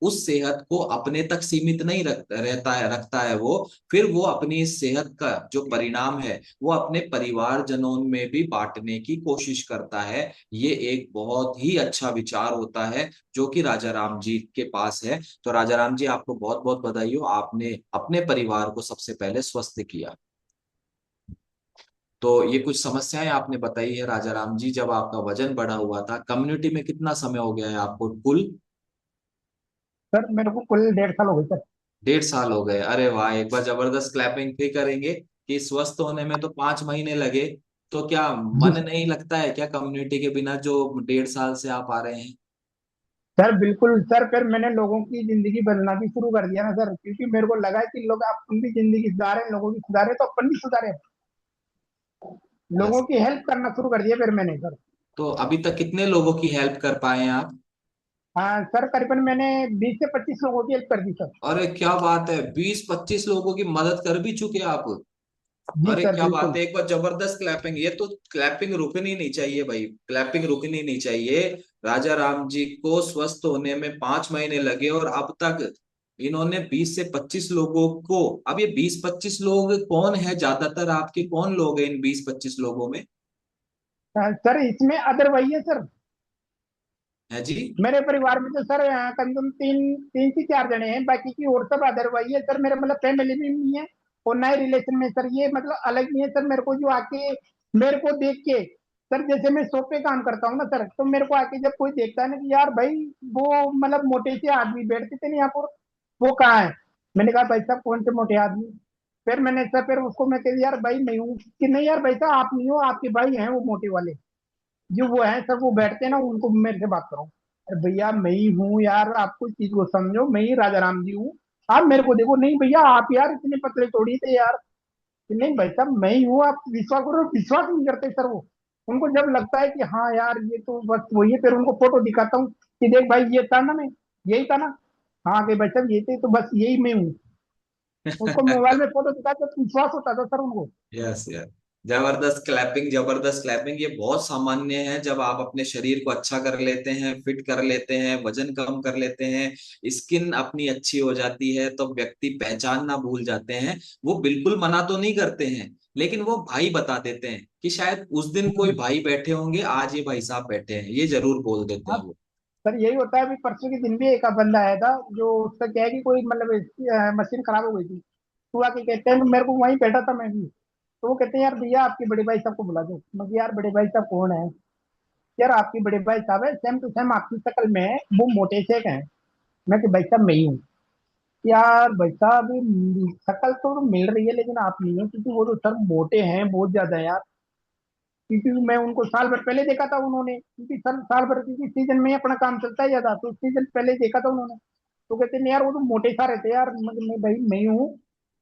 उस सेहत को अपने तक सीमित नहीं रखता है वो, फिर वो अपनी इस सेहत का जो परिणाम है वो अपने परिवारजनों में भी बांटने की कोशिश करता है। ये एक बहुत ही अच्छा विचार होता है जो कि राजा राम जी के पास है। तो राजा राम जी, आपको बहुत बहुत बधाई हो, आपने अपने परिवार को सबसे पहले स्वस्थ किया। तो ये कुछ समस्याएं आपने बताई है राजा राम जी, जब आपका वजन बढ़ा हुआ था। कम्युनिटी में कितना समय हो गया है आपको कुल? सर मेरे को कुल 1.5 साल हो गए सर। 1.5 साल हो गए? अरे वाह, एक बार जबरदस्त क्लैपिंग भी करेंगे कि स्वस्थ होने में तो 5 महीने लगे। तो क्या जी मन नहीं लगता है क्या कम्युनिटी के बिना, जो 1.5 साल से आप आ रहे हैं? सर बिल्कुल सर, फिर मैंने लोगों की जिंदगी बदलना भी शुरू कर दिया ना सर, क्योंकि मेरे को लगा है कि लोग अपन भी जिंदगी सुधारे, लोगों की सुधारे तो अपन भी सुधारे। लोगों यस। की हेल्प करना शुरू कर दिया फिर मैंने सर। तो अभी तक कितने लोगों की हेल्प कर पाए हैं आप? हाँ सर, करीबन मैंने 20 से 25 लोगों की हेल्प कर दी सर। अरे क्या बात है, 20-25 लोगों की मदद कर भी चुके आप? जी अरे सर क्या बात बिल्कुल। है, एक बार जबरदस्त क्लैपिंग। ये तो क्लैपिंग रुकनी नहीं चाहिए भाई, क्लैपिंग रुकनी नहीं चाहिए। राजा राम जी को स्वस्थ होने में 5 महीने लगे, और अब तक इन्होंने 20 से 25 लोगों को, अब ये 20-25 लोग कौन है, ज्यादातर आपके कौन लोग हैं इन 20-25 लोगों में? सर इसमें अदर वही है सर। है जी? मेरे परिवार में तो सर कम से कम 3 से 4 जने हैं, बाकी की और सब अदर वही है सर। मेरे मतलब फैमिली में नहीं है और नए रिलेशन में सर, ये मतलब अलग नहीं है सर। मेरे को जो आके मेरे को देख के सर, जैसे मैं शॉप पे काम करता हूँ ना सर, तो मेरे को आके जब कोई देखता है ना कि यार भाई, वो मतलब मोटे से आदमी बैठते थे ना यहाँ पर, वो कहाँ है। मैंने कहा भाई साहब कौन से मोटे आदमी। फिर मैंने सर, फिर उसको मैं कह यार भाई मैं हूँ, कि नहीं यार भाई साहब आप नहीं हो, आपके भाई हैं वो मोटे वाले, जो वो है सर, वो बैठते हैं ना, उनको मेरे से बात करो। अरे भैया मैं ही हूँ यार, आपको इस चीज को समझो, मैं ही राजा राम जी हूँ। आप मेरे को देखो, नहीं भैया आप यार इतने पतले थोड़ी थे यार। कि नहीं भाई साहब मैं ही हूँ, आप विश्वास करो। विश्वास नहीं करते सर वो। उनको जब लगता है कि हाँ यार ये तो बस वही है, फिर उनको फोटो दिखाता हूँ कि देख भाई ये था ना, मैं यही था ना। हाँ कि भाई साहब ये थे, तो बस यही मैं हूँ। उनको मोबाइल में फोटो दिखाता तो विश्वास होता था सर उनको। Yes yes. जबरदस्त क्लैपिंग, जबरदस्त क्लैपिंग। ये बहुत सामान्य है, जब आप अपने शरीर को अच्छा कर लेते हैं, फिट कर लेते हैं, वजन कम कर लेते हैं, स्किन अपनी अच्छी हो जाती है, तो व्यक्ति पहचानना भूल जाते हैं। वो बिल्कुल मना तो नहीं करते हैं, लेकिन वो भाई बता देते हैं कि शायद उस दिन कोई भाई बैठे होंगे, आज ये भाई साहब बैठे हैं, ये जरूर बोल देते हैं हाँ वो। सर यही होता है। अभी परसों के दिन भी एक बंदा आया था, जो उसका क्या है कि कोई मतलब मशीन खराब हो गई थी। तो आके कहते हैं, मेरे को वहीं बैठा था मैं भी, तो वो कहते हैं यार भैया आपके बड़े भाई साहब को बुला दो। मैं कहा, यार बड़े भाई साहब कौन है? यार आपके बड़े भाई साहब है, सेम टू सेम आपकी शक्ल में है, वो मोटे से हैं। मैं कि भाई साहब मैं ही हूँ। यार भाई साहब ये शक्ल तो मिल रही है लेकिन आप नहीं हो, क्योंकि वो तो सर मोटे हैं बहुत ज्यादा यार। क्योंकि मैं उनको साल भर पहले देखा था उन्होंने, क्योंकि सर साल भर क्योंकि सीजन में ही अपना काम चलता है ज्यादा, तो सीजन पहले देखा था उन्होंने। तो कहते नहीं यार वो तो मोटे सा रहते यार। मैं भाई मैं ही हूँ।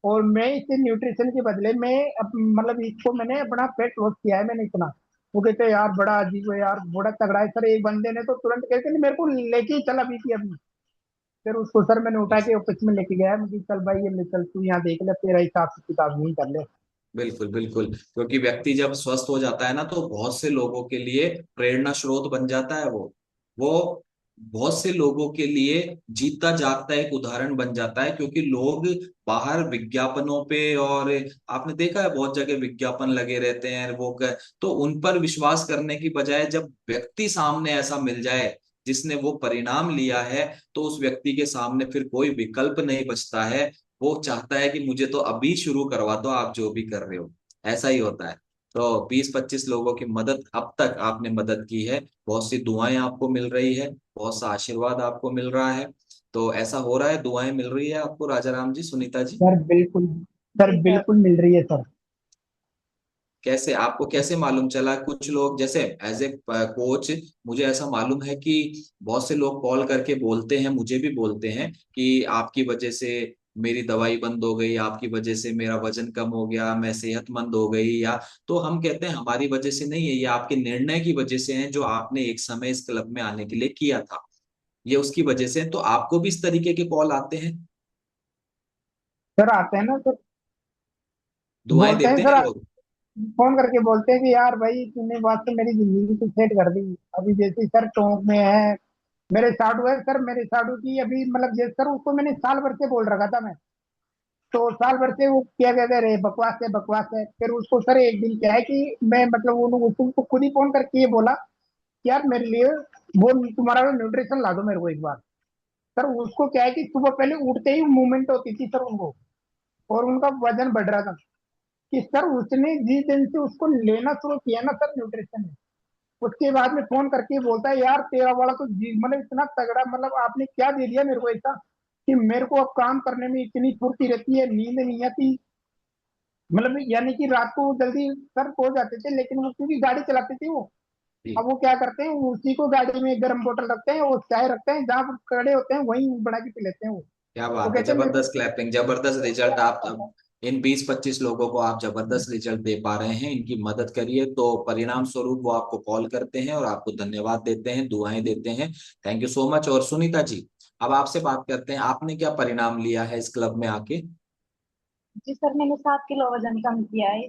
और मैं इससे न्यूट्रिशन के बदले में मतलब इसको मैंने अपना पेट लॉस किया है मैंने इतना। वो कहते हैं यार बड़ा अजीब है यार, बड़ा तगड़ा है सर। एक बंदे ने तो तुरंत कहते नहीं मेरे को लेके ही चला भी थी अभी। फिर उसको सर मैंने उठा के ऑफिस में लेके गया, मुझे चल भाई ये ले चल तू यहाँ देख ले, तेरा हिसाब से किताब नहीं कर ले। बिल्कुल बिल्कुल, क्योंकि व्यक्ति जब स्वस्थ हो जाता है ना तो बहुत से लोगों के लिए प्रेरणा स्रोत बन जाता है वो बहुत से लोगों के लिए जीता जागता एक उदाहरण बन जाता है, क्योंकि लोग बाहर विज्ञापनों पे, और आपने देखा है बहुत जगह विज्ञापन लगे रहते हैं तो उन पर विश्वास करने की बजाय जब व्यक्ति सामने ऐसा मिल जाए जिसने वो परिणाम लिया है, तो उस व्यक्ति के सामने फिर कोई विकल्प नहीं बचता है। वो चाहता है कि मुझे तो अभी शुरू करवा दो, आप जो भी कर रहे हो। ऐसा ही होता है। तो 20-25 लोगों की मदद अब तक आपने मदद की है, बहुत सी दुआएं आपको मिल रही है, बहुत सा आशीर्वाद आपको मिल रहा है। तो ऐसा हो रहा है, दुआएं मिल रही है आपको राजा राम जी, सुनीता जी? सर बिल्कुल, सर जी सर। बिल्कुल मिल रही है सर। कैसे आपको कैसे मालूम चला? कुछ लोग जैसे एज ए कोच, मुझे ऐसा मालूम है कि बहुत से लोग कॉल करके बोलते हैं, मुझे भी बोलते हैं कि आपकी वजह से मेरी दवाई बंद हो गई, आपकी वजह से मेरा वजन कम हो गया, मैं सेहतमंद हो गई। या तो हम कहते हैं हमारी वजह से नहीं है, ये आपके निर्णय की वजह से है जो आपने एक समय इस क्लब में आने के लिए किया था, ये उसकी वजह से है। तो आपको भी इस तरीके के कॉल आते हैं? सर आते हैं ना सर, दुआएं बोलते हैं देते सर, हैं लोग? फोन करके बोलते हैं कि यार भाई तूने वास्तव मेरी जिंदगी तो सेट कर दी। अभी जैसे सर टोंक में है, मेरे साडू है सर, मेरे साडू की अभी मतलब जैसे सर उसको मैंने साल भर से बोल रखा था मैं। तो साल भर से वो क्या कहते रहे बकवास है बकवास है। फिर उसको सर एक दिन क्या है कि मैं मतलब उसको खुद ही फोन करके ये बोला कि यार मेरे लिए वो तुम्हारा न्यूट्रिशन ला दो मेरे को एक बार। सर उसको क्या है कि सुबह पहले उठते ही मूवमेंट होती थी सर उनको, और उनका वजन बढ़ रहा था। कि सर उसने जिस दिन से उसको लेना शुरू किया ना सर न्यूट्रिशन, उसके बाद में फोन करके बोलता है यार तेरा वाला तो जी मतलब इतना तगड़ा, मतलब आपने क्या दे दिया मेरे को ऐसा कि मेरे को अब काम करने में इतनी फुर्ती रहती है, नींद नहीं आती। मतलब यानी कि रात को जल्दी सर सो जाते थे, लेकिन वो क्योंकि गाड़ी चलाते थे वो। जी, अब वो क्या करते हैं, वो उसी को गाड़ी में गर्म बोतल रखते हैं, वो चाय रखते हैं, जहाँ पर खड़े होते हैं वहीं बना के पी लेते हैं वो। क्या वो बात है, कहते हैं मेरे को। जबरदस्त क्लैपिंग, जबरदस्त रिजल्ट। आप अब इन 20-25 लोगों को आप जबरदस्त रिजल्ट दे पा रहे हैं, इनकी मदद करिए तो परिणाम स्वरूप वो आपको कॉल करते हैं और आपको धन्यवाद देते हैं, दुआएं देते हैं। Thank you so much. और सुनीता जी, अब आपसे बात करते हैं, आपने क्या परिणाम लिया है इस क्लब में आके? जी सर, मैंने 7 किलो वजन कम किया है।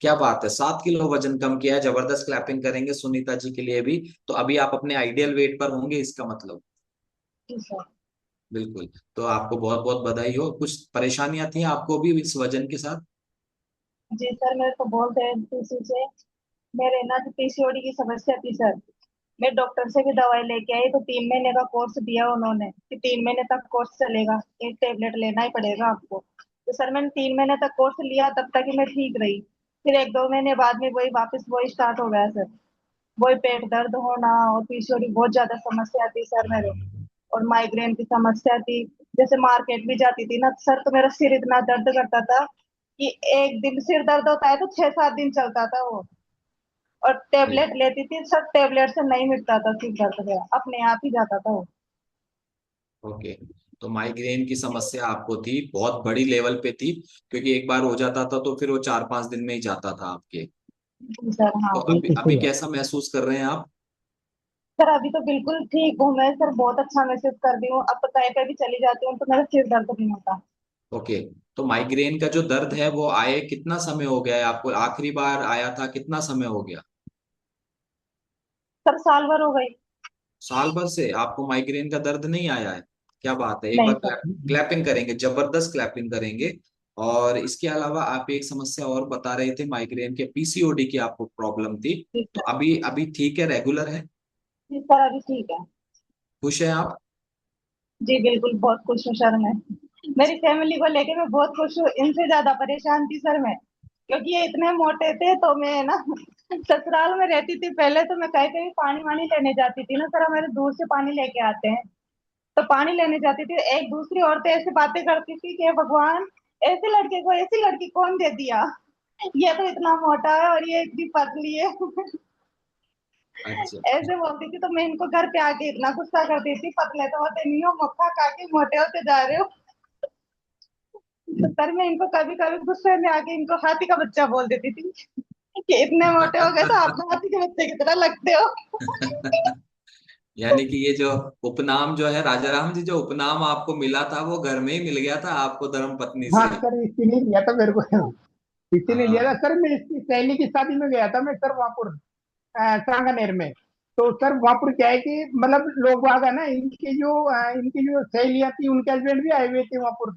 क्या बात है, 7 किलो वजन कम किया है, जबरदस्त क्लैपिंग करेंगे सुनीता जी के लिए भी। तो अभी आप अपने आइडियल वेट पर होंगे इसका मतलब? जी सर। बिल्कुल। तो आपको बहुत बहुत बधाई हो। कुछ परेशानियां थी आपको भी इस वजन के साथ? जी सर, मेरे को बोलते हैं किसी से, मेरे ना जो पीसीओडी की समस्या थी सर। मैं डॉक्टर से भी दवाई लेके आई, तो 3 महीने का कोर्स दिया उन्होंने कि 3 महीने तक कोर्स चलेगा, एक टेबलेट लेना ही पड़ेगा आपको। तो सर मैंने 3 महीने तक कोर्स लिया, तब तक ही मैं ठीक रही। फिर 1-2 महीने बाद में वही वापस वही स्टार्ट हो गया सर। वही पेट दर्द होना, और पीसीओडी बहुत ज्यादा समस्या थी सर मेरे। और माइग्रेन की समस्या थी। जैसे मार्केट भी जाती थी ना सर, तो मेरा सिर इतना दर्द करता था कि एक दिन सिर दर्द होता है तो 6-7 दिन चलता था वो। और जी, टेबलेट लेती थी सर, टेबलेट से नहीं मिटता था सिर दर्द मेरा, अपने आप ही जाता था वो। ओके। तो माइग्रेन की समस्या आपको थी, बहुत बड़ी लेवल पे थी, क्योंकि एक बार हो जाता था तो फिर वो 4-5 दिन में ही जाता था आपके। जी सर, हाँ तो अभी बिल्कुल अभी सही है। कैसा महसूस कर रहे हैं आप? सर। अभी तो बिल्कुल ठीक हूँ मैं सर, बहुत अच्छा महसूस कर रही हूँ। अब तो कहीं पे भी चली जाती हूँ तो मेरा सिर दर्द नहीं होता। ओके। तो माइग्रेन का जो दर्द है वो आए कितना समय हो गया है आपको? आखिरी बार आया था कितना समय हो गया? सर साल भर हो गई। साल भर से आपको माइग्रेन का दर्द नहीं आया है? क्या बात है, एक नहीं बार सर। क्लैपिंग करेंगे, जबरदस्त क्लैपिंग करेंगे। और इसके अलावा आप एक समस्या और बता रहे थे, माइग्रेन के पीसीओडी की आपको प्रॉब्लम थी। जी तो सर। अभी अभी ठीक है, रेगुलर है? जी सर, अभी ठीक है। खुश हैं आप? जी बिल्कुल, बहुत खुश हूँ सर मैं। मेरी फैमिली को लेके मैं बहुत खुश हूँ, इनसे ज्यादा परेशान थी सर मैं, क्योंकि ये इतने मोटे थे। तो मैं ना ससुराल में रहती थी पहले, तो मैं कहीं कहीं पानी वानी लेने जाती थी ना सर, हमारे दूर से पानी लेके आते हैं, तो पानी लेने जाती थी, एक दूसरी औरतें ऐसे बातें करती थी कि "हे भगवान, ऐसे लड़के को ऐसी लड़की कौन दे दिया, ये तो इतना मोटा है और ये इतनी पतली है"। अच्छा। ऐसे बोलती थी, तो मैं इनको घर पे आके इतना गुस्सा करती थी, पतले तो होते नहीं हो, मक्खा खा के मोटे होते जा रहे हो। तो सर मैं इनको कभी कभी गुस्से में आके इनको हाथी का बच्चा बोल देती थी कि इतने मोटे हो गए तो आप तो हाथी के बच्चे की तरह लगते हो। यानी कि ये जो उपनाम जो है, राजा राम जी, जो उपनाम आपको मिला था वो घर में ही मिल गया था आपको धर्म पत्नी हाँ से। सर, इसीलिए लिया था मेरे को। इसीलिए लिया था हाँ। सर। मैं इसकी सहेली की शादी में गया था मैं सर, वहां सांगानेर में। तो सर वहां पर क्या है कि मतलब लोग बाग है ना, इनकी जो सहेलियां थी, उनके हस्बैंड भी आए हुए थे वहां पर।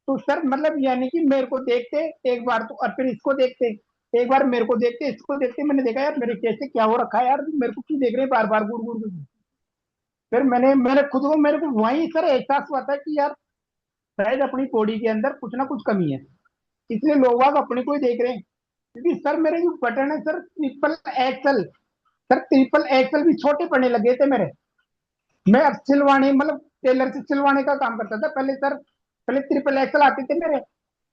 तो सर मतलब यानी कि मेरे को देखते एक बार, तो और फिर इसको देखते एक बार, मेरे को देखते इसको देखते, मैंने देखा यार मेरे कैसे क्या हो रखा है यार, मेरे को क्यों देख रहे हैं बार बार गुड़ गुड़ गुड़। फिर मैंने खुद को, मेरे को वहीं सर एहसास हुआ था कि यार शायद अपनी बॉडी के अंदर कुछ ना कुछ कमी है, इसलिए लोग बाग अपने को ही देख रहे हैं। क्योंकि सर मेरे जो बटन है sir, XL sir triple XL भी छोटे पड़ने लगे थे मेरे। मैं अब सिलवाने, मतलब टेलर से सिलवाने का काम करता था पहले सर। पहले ट्रिपल एक्सल आते थे मेरे,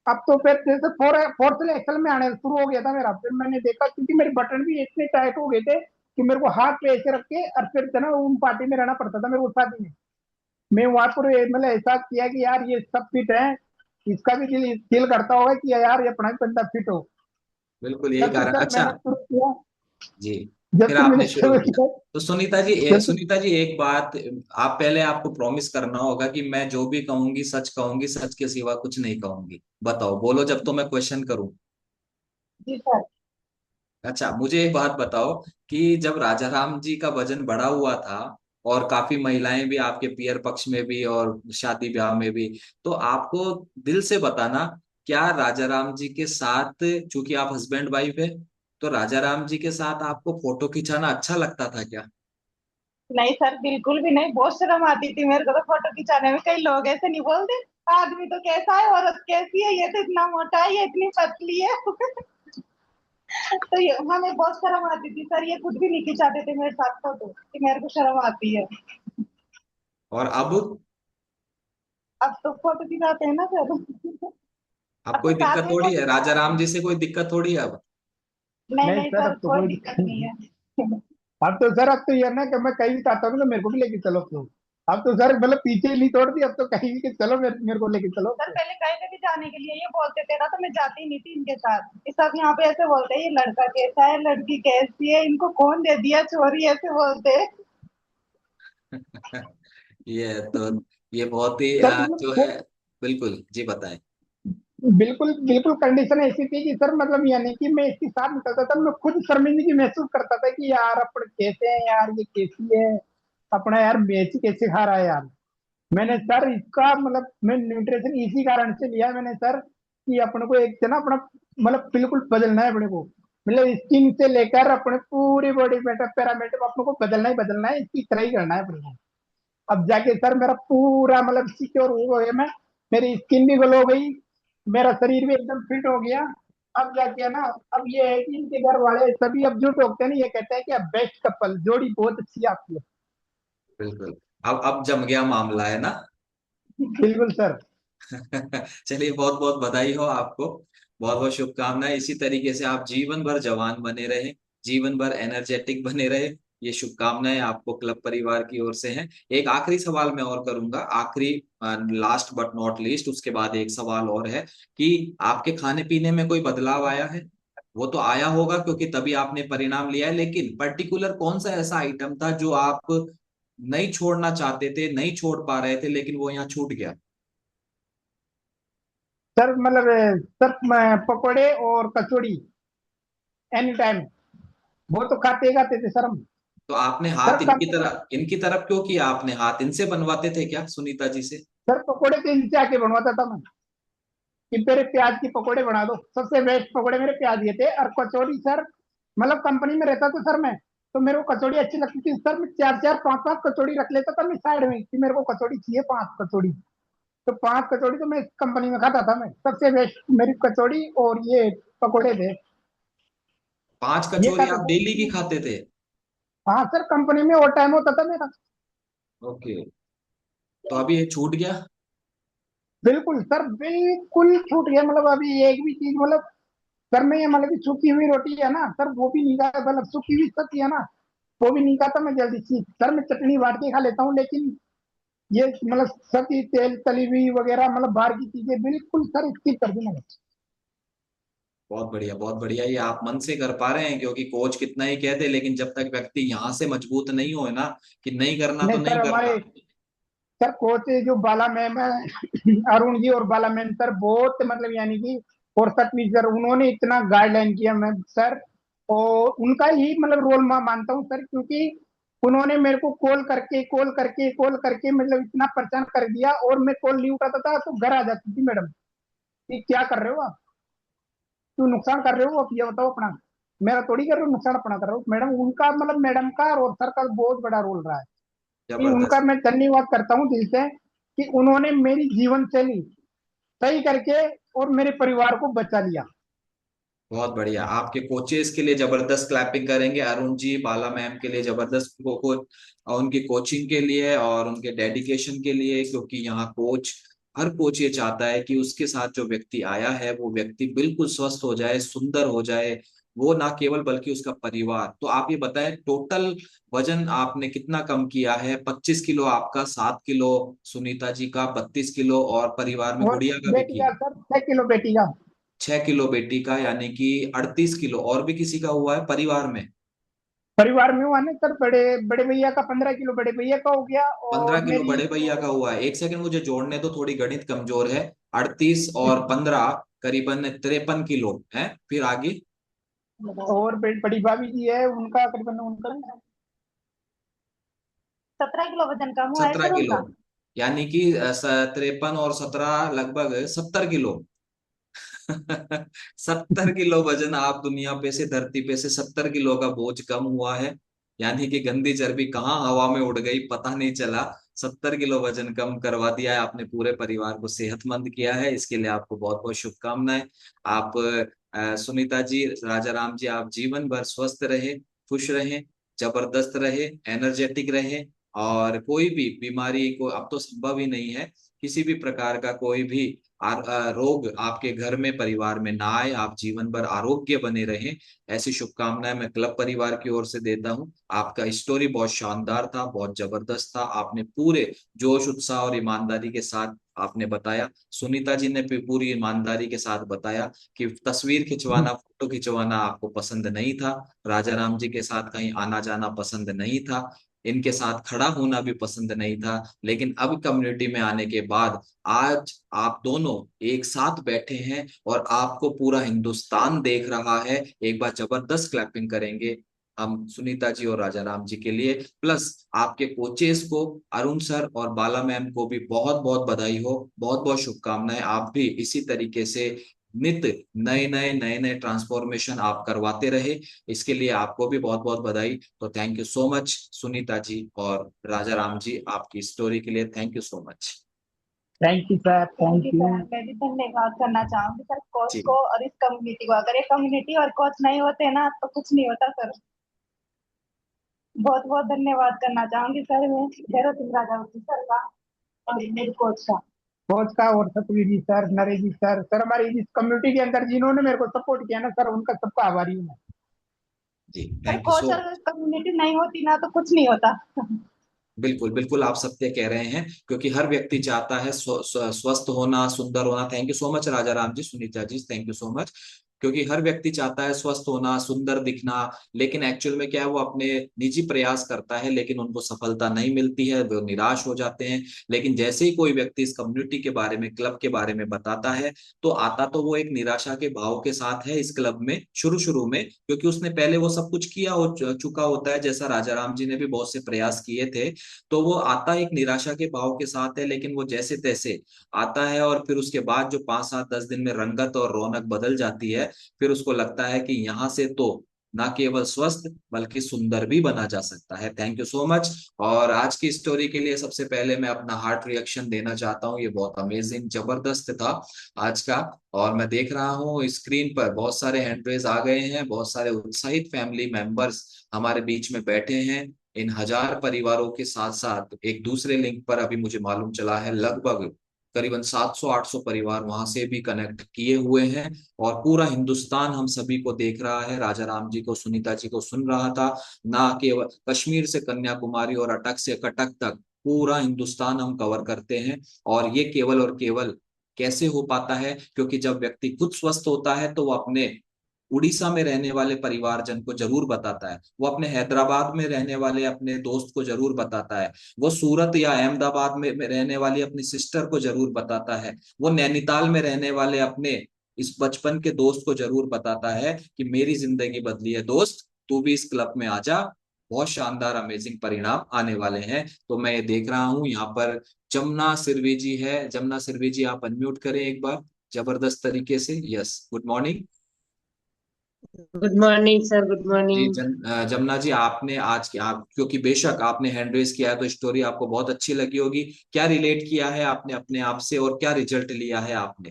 अब तो फिर जैसे फोर्थ एक्सल में आने शुरू हो गया था मेरा। फिर मैंने देखा क्योंकि मेरे बटन भी इतने टाइट हो गए थे कि मेरे को हाथ पे ऐसे रख के, और फिर ना उन पार्टी में रहना पड़ता था मेरे को शादी में। मैं वहां पर मतलब एहसास किया कि यार ये सब फिट है, इसका भी दिल करता होगा कि यार ये अपना भी बंदा फिट हो। बिल्कुल यही जब से कारण। सर अच्छा। मैंने शुरू किया, जी। जब फिर से मैंने आपने शुरू शुरू किया। किया, तो सुनीता जी, जब से सुनीता जी एक बात, आप पहले आपको प्रॉमिस करना होगा कि मैं जो भी कहूंगी, सच के सिवा कुछ नहीं कहूंगी। बताओ, बोलो जब तो मैं क्वेश्चन करूं। जी सर। अच्छा, मुझे एक बात बताओ कि जब राजा राम जी का वजन बढ़ा हुआ था और काफी महिलाएं भी आपके पियर पक्ष में भी और शादी ब्याह में भी, तो आपको दिल से बताना, क्या राजा राम जी के साथ, चूंकि आप हस्बैंड वाइफ है, तो राजा राम जी के साथ आपको फोटो खिंचाना अच्छा लगता था क्या? नहीं सर, बिल्कुल भी नहीं, बहुत शर्म आती थी मेरे को तो फोटो खिंचाने में। कई लोग ऐसे नहीं बोलते, आदमी तो कैसा है, औरत कैसी है, ये तो इतना मोटा है, ये इतनी पतली है। तो ये हमें बहुत शर्म आती थी सर, ये खुद भी नहीं खिंचाते थे मेरे साथ फोटो कि मेरे को शर्म आती है। और अब अब तो फोटो खिंचाते हैं ना सर। अब अब तो कोई साथ दिक्कत में थोड़ी फोटो है, राजा खिंचाते राम हैं। जी से कोई दिक्कत थोड़ी है अब। नहीं नहीं नहीं सर, सर, अब तो कोई कोई दिक्कत दिक्कत नहीं नहीं। है। अब तो सर, अब तो ये ना कि मैं कहीं भी चाहता हूँ तो मेरे को भी लेके चलो तो। अब तो सर मतलब पीछे ही नहीं छोड़ती, अब तो कहीं भी कि चलो मेरे को लेके चलो सर तो। पहले कहीं पे भी जाने के लिए ये बोलते थे ना, तो मैं जाती ही नहीं थी इनके साथ। ये सब यहाँ पे ऐसे बोलते हैं, ये लड़का कैसा है, लड़की कैसी है, इनको कौन दे दिया छोरी, ऐसे बोलते हैं। ये तो, ये बहुत ही सर जो मतलब है। बिल्कुल जी, बताएं। बिल्कुल बिल्कुल कंडीशन ऐसी थी कि सर मतलब यानी कि मैं इसके साथ निकलता था, मैं खुद शर्मिंदगी महसूस करता था कि यार अपन कैसे हैं यार, ये कैसी है, अपना यार मैच कैसे खा रहा है यार। मैंने सर इसका मतलब मैं न्यूट्रिशन इसी कारण से लिया मैंने सर, कि अपने को एक ना अपना मतलब बिल्कुल बदलना है अपने को। मतलब स्किन से लेकर अपने पूरी बॉडी पैरामीटर अपने को बदलना ही बदलना है, इसकी तरह ही करना है अपने को। अब जाके सर मेरा पूरा मतलब सिक्योर हो गया मैं, मेरी स्किन भी ग्लो हो गई, मेरा शरीर भी एकदम फिट हो गया। अब जाके ना, अब ये है कि इनके घर वाले सभी अब जुट होते हैं ना, ये कहते हैं कि अब बेस्ट कपल जोड़ी बहुत अच्छी है आपकी। बिल्कुल। अब जम गया मामला है ना। बिल्कुल सर। चलिए, बहुत बहुत बधाई हो आपको। बहुत बहुत शुभकामनाएं। इसी तरीके से आप जीवन भर जवान बने रहे, जीवन भर एनर्जेटिक बने रहे। ये शुभकामनाएं आपको क्लब परिवार की ओर से हैं। एक आखिरी सवाल मैं और करूंगा, आखिरी, लास्ट बट नॉट लीस्ट। उसके बाद एक सवाल और है कि आपके खाने पीने में कोई बदलाव आया है? वो तो आया होगा क्योंकि तभी आपने परिणाम लिया है, लेकिन पर्टिकुलर कौन सा ऐसा आइटम था जो आप नहीं छोड़ना चाहते थे, नहीं छोड़ पा रहे थे, लेकिन वो यहाँ छूट गया? सर मतलब सर पकोड़े और कचौड़ी एनी टाइम, वो तो खाते ही खाते थे सर हम। तो आपने सर हाथ कभी इनकी तरफ क्यों किया? आपने हाथ इनसे बनवाते थे क्या, सुनीता जी से? सर पकोड़े तो इनसे आके बनवाता था मैं, कि मेरे प्याज की पकोड़े बना दो, सबसे बेस्ट पकोड़े मेरे प्याज ये थे। और कचौड़ी सर मतलब कंपनी में रहता था सर मैं, तो मेरे को कचौड़ी अच्छी लगती थी सर। मैं चार चार पांच पांच कचौड़ी रख लेता था मैं साइड में कि मेरे को कचौड़ी चाहिए, पांच कचौड़ी। तो पांच कचौड़ी तो मैं इस कंपनी में खाता था। मैं सबसे बेस्ट मेरी कचौड़ी और ये पकोड़े थे। 5 ये कचौरी खाता आप था। डेली की खाते थे? हाँ सर, कंपनी में और टाइम होता था मेरा। ओके। तो अभी ये छूट गया? बिल्कुल सर, बिल्कुल छूट गया। मतलब अभी एक भी चीज, मतलब सर में ये मतलब कि सूखी हुई रोटी है ना सर, वो भी नहीं खाता। मतलब सूखी हुई सब्जी है ना, वो भी नहीं खाता मैं जल्दी से। सर मैं चटनी बांट के खा लेता हूँ, लेकिन ये मतलब सब्जी तेल तली हुई वगैरह, मतलब बाहर की चीजें बिल्कुल सर स्किप कर दी मैंने। बहुत बढ़िया, बहुत बढ़िया। ये आप मन से कर पा रहे हैं, क्योंकि कोच कितना ही कह दे, लेकिन जब तक व्यक्ति यहाँ से मजबूत नहीं हो ना कि नहीं करना तो नहीं नहीं सर, करना। हमारे सर कोच जो बाला मैम है, अरुण जी और बाला मैम सर, बहुत मतलब यानी कि और सतवीर सर, उन्होंने इतना गाइडलाइन किया मैं सर। और उनका ही मतलब रोल मैं मानता हूँ सर, क्योंकि उन्होंने मेरे को कॉल करके मतलब इतना परेशान कर दिया। और मैं कॉल नहीं उठाता था तो घर आ जाती थी मैडम कि क्या कर रहे हो आप, क्यों नुकसान कर रहे हो आप, ये बताओ अपना। मेरा थोड़ी कर रहे हो, नुकसान अपना कर रहे हो मैडम। उनका मतलब मैडम का और सर का बहुत बड़ा रोल रहा है। कि उनका जबरदस्त। मैं धन्यवाद करता हूँ दिल से कि उन्होंने मेरी जीवन शैली सही करके और मेरे परिवार को बचा लिया। बहुत बढ़िया। आपके कोचेस के लिए जबरदस्त क्लैपिंग करेंगे, अरुण जी, बाला मैम के लिए जबरदस्त और उनकी कोचिंग के लिए और उनके डेडिकेशन के लिए, क्योंकि यहाँ कोच, हर कोच ये चाहता है कि उसके साथ जो व्यक्ति आया है वो व्यक्ति बिल्कुल स्वस्थ हो जाए, सुंदर हो जाए। वो ना केवल बल्कि उसका परिवार। तो आप ये बताएं, टोटल वजन आपने कितना कम किया है? 25 किलो आपका, 7 किलो सुनीता जी का, 32 किलो और परिवार में और गुड़िया का भी बेटी किया, का सर 6 किलो बेटी का। 6 किलो बेटी का, यानी कि 38 किलो। और भी किसी का हुआ है परिवार में? परिवार में हुआ ना सर, बड़े बड़े भैया का 15 किलो बड़े भैया का हो गया। 15 और किलो मेरी बड़े भैया का हुआ है। एक सेकंड मुझे जोड़ने तो, थोड़ी गणित कमजोर है। 38 और 15 करीबन 53 किलो है। फिर आगे? और बड़ी भाभी जी है, उनका करीबन उनका 17 किलो वजन कम हुआ है 17 सर किलो उनका। यानी कि 53 और 17 लगभग 70 किलो। 70 किलो वजन आप दुनिया पे से, धरती पे से 70 किलो का बोझ कम हुआ है। यानी कि गंदी चर्बी कहाँ हवा में उड़ गई पता नहीं चला। 70 किलो वजन कम करवा दिया है आपने, पूरे परिवार को सेहतमंद किया है। इसके लिए आपको बहुत बहुत शुभकामनाएं। आप सुनीता जी, राजा राम जी, आप जीवन भर स्वस्थ रहे, खुश रहे, जबरदस्त रहे, एनर्जेटिक रहे। और कोई भी बीमारी को, अब तो संभव ही नहीं है किसी भी प्रकार का कोई भी रोग आपके घर में, परिवार में ना आए। आप जीवन भर आरोग्य बने रहें, ऐसी शुभकामनाएं मैं क्लब परिवार की ओर से देता हूं। आपका स्टोरी बहुत शानदार था, बहुत जबरदस्त था। आपने पूरे जोश उत्साह और ईमानदारी के साथ आपने बताया। सुनीता जी ने भी पूरी ईमानदारी के साथ बताया कि तस्वीर खिंचवाना, फोटो खिंचवाना आपको पसंद नहीं था, राजा राम जी के साथ कहीं आना जाना पसंद नहीं था, इनके साथ खड़ा होना भी पसंद नहीं था। लेकिन अब कम्युनिटी में आने के बाद आज आप दोनों एक साथ बैठे हैं और आपको पूरा हिंदुस्तान देख रहा है। एक बार जबरदस्त क्लैपिंग करेंगे हम सुनीता जी और राजा राम जी के लिए। प्लस आपके कोचेस को, अरुण सर और बाला मैम को भी बहुत बहुत बधाई हो, बहुत बहुत शुभकामनाएं। आप भी इसी तरीके से नित नए नए ट्रांसफॉर्मेशन आप करवाते रहे, इसके लिए आपको भी बहुत बहुत बधाई। तो thank you so much Sunita ji और राजा राम जी, आपकी स्टोरी के लिए thank you so much. Thank you sir, thank thank you you. Sir, मैं भी धन्यवाद करना चाहूंगी सर कोच जी को और इस कम्युनिटी को। अगर ये कम्युनिटी और कोच नहीं होते ना तो कुछ नहीं होता सर। बहुत बहुत धन्यवाद करना चाहूंगी सर मैं भैरव सिंह राजावती सर का और मेरे कोच का। कोच का और सतवीर जी सर, नरेश जी सर, सर हमारी इस कम्युनिटी के अंदर जिन्होंने मेरे को सपोर्ट किया ना सर, उनका सबका आभारी हूँ मैं। जी, sir thank you coach so. और कम्युनिटी नहीं होती ना तो कुछ नहीं होता। बिल्कुल बिल्कुल, आप सत्य कह रहे हैं, क्योंकि हर व्यक्ति चाहता है स्वस्थ होना, सुंदर होना। Thank you so much Raja Ram ji, Sunita ji, thank you so much. क्योंकि हर व्यक्ति चाहता है स्वस्थ होना, सुंदर दिखना, लेकिन एक्चुअल में क्या है, वो अपने निजी प्रयास करता है लेकिन उनको सफलता नहीं मिलती है, वो निराश हो जाते हैं। लेकिन जैसे ही कोई व्यक्ति इस कम्युनिटी के बारे में, क्लब के बारे में बताता है, तो आता तो वो एक निराशा के भाव के साथ है इस क्लब में शुरू शुरू में, क्योंकि उसने पहले वो सब कुछ किया हो चुका होता है, जैसा राजा राम जी ने भी बहुत से प्रयास किए थे। तो वो आता एक निराशा के भाव के साथ है, लेकिन वो जैसे तैसे आता है और फिर उसके बाद जो 5 7 10 दिन में रंगत और रौनक बदल जाती है। फिर उसको लगता है कि यहाँ से तो ना केवल स्वस्थ बल्कि सुंदर भी बना जा सकता है। Thank you so much. और आज की स्टोरी के लिए सबसे पहले मैं अपना हार्ट रिएक्शन देना चाहता हूँ। ये बहुत अमेजिंग जबरदस्त था आज का। और मैं देख रहा हूँ स्क्रीन पर बहुत सारे हैंड रेज आ गए हैं, बहुत सारे उत्साहित फैमिली मेंबर्स हमारे बीच में बैठे हैं। इन हजार परिवारों के साथ साथ एक दूसरे लिंक पर अभी मुझे मालूम चला है लगभग करीबन 700-800 परिवार वहां से भी कनेक्ट किए हुए हैं। और पूरा हिंदुस्तान हम सभी को देख रहा है, राजा राम जी को, सुनीता जी को सुन रहा था। ना केवल कश्मीर से कन्याकुमारी और अटक से कटक तक पूरा हिंदुस्तान हम कवर करते हैं। और ये केवल और केवल कैसे हो पाता है? क्योंकि जब व्यक्ति खुद स्वस्थ होता है तो वो अपने उड़ीसा में रहने वाले परिवारजन को जरूर बताता है, वो अपने हैदराबाद में रहने वाले अपने दोस्त को जरूर बताता है, वो सूरत या अहमदाबाद में रहने वाली अपनी सिस्टर को जरूर बताता है, वो नैनीताल में रहने वाले अपने इस बचपन के दोस्त को जरूर बताता है कि मेरी जिंदगी बदली है दोस्त, तू भी इस क्लब में आ जा, बहुत शानदार अमेजिंग परिणाम आने वाले हैं। तो मैं ये देख रहा हूँ यहाँ पर जमुना सिरवी जी है। जमुना सिरवी जी, आप अनम्यूट करें एक बार जबरदस्त तरीके से। Yes, good morning. Good morning sir, good जी मॉर्निंग। जमुना जी, आपने आज की आप क्योंकि बेशक आपने हैंड रेस किया है तो स्टोरी आपको बहुत अच्छी लगी होगी। क्या रिलेट किया है आपने अपने आप से और क्या रिजल्ट लिया है आपने?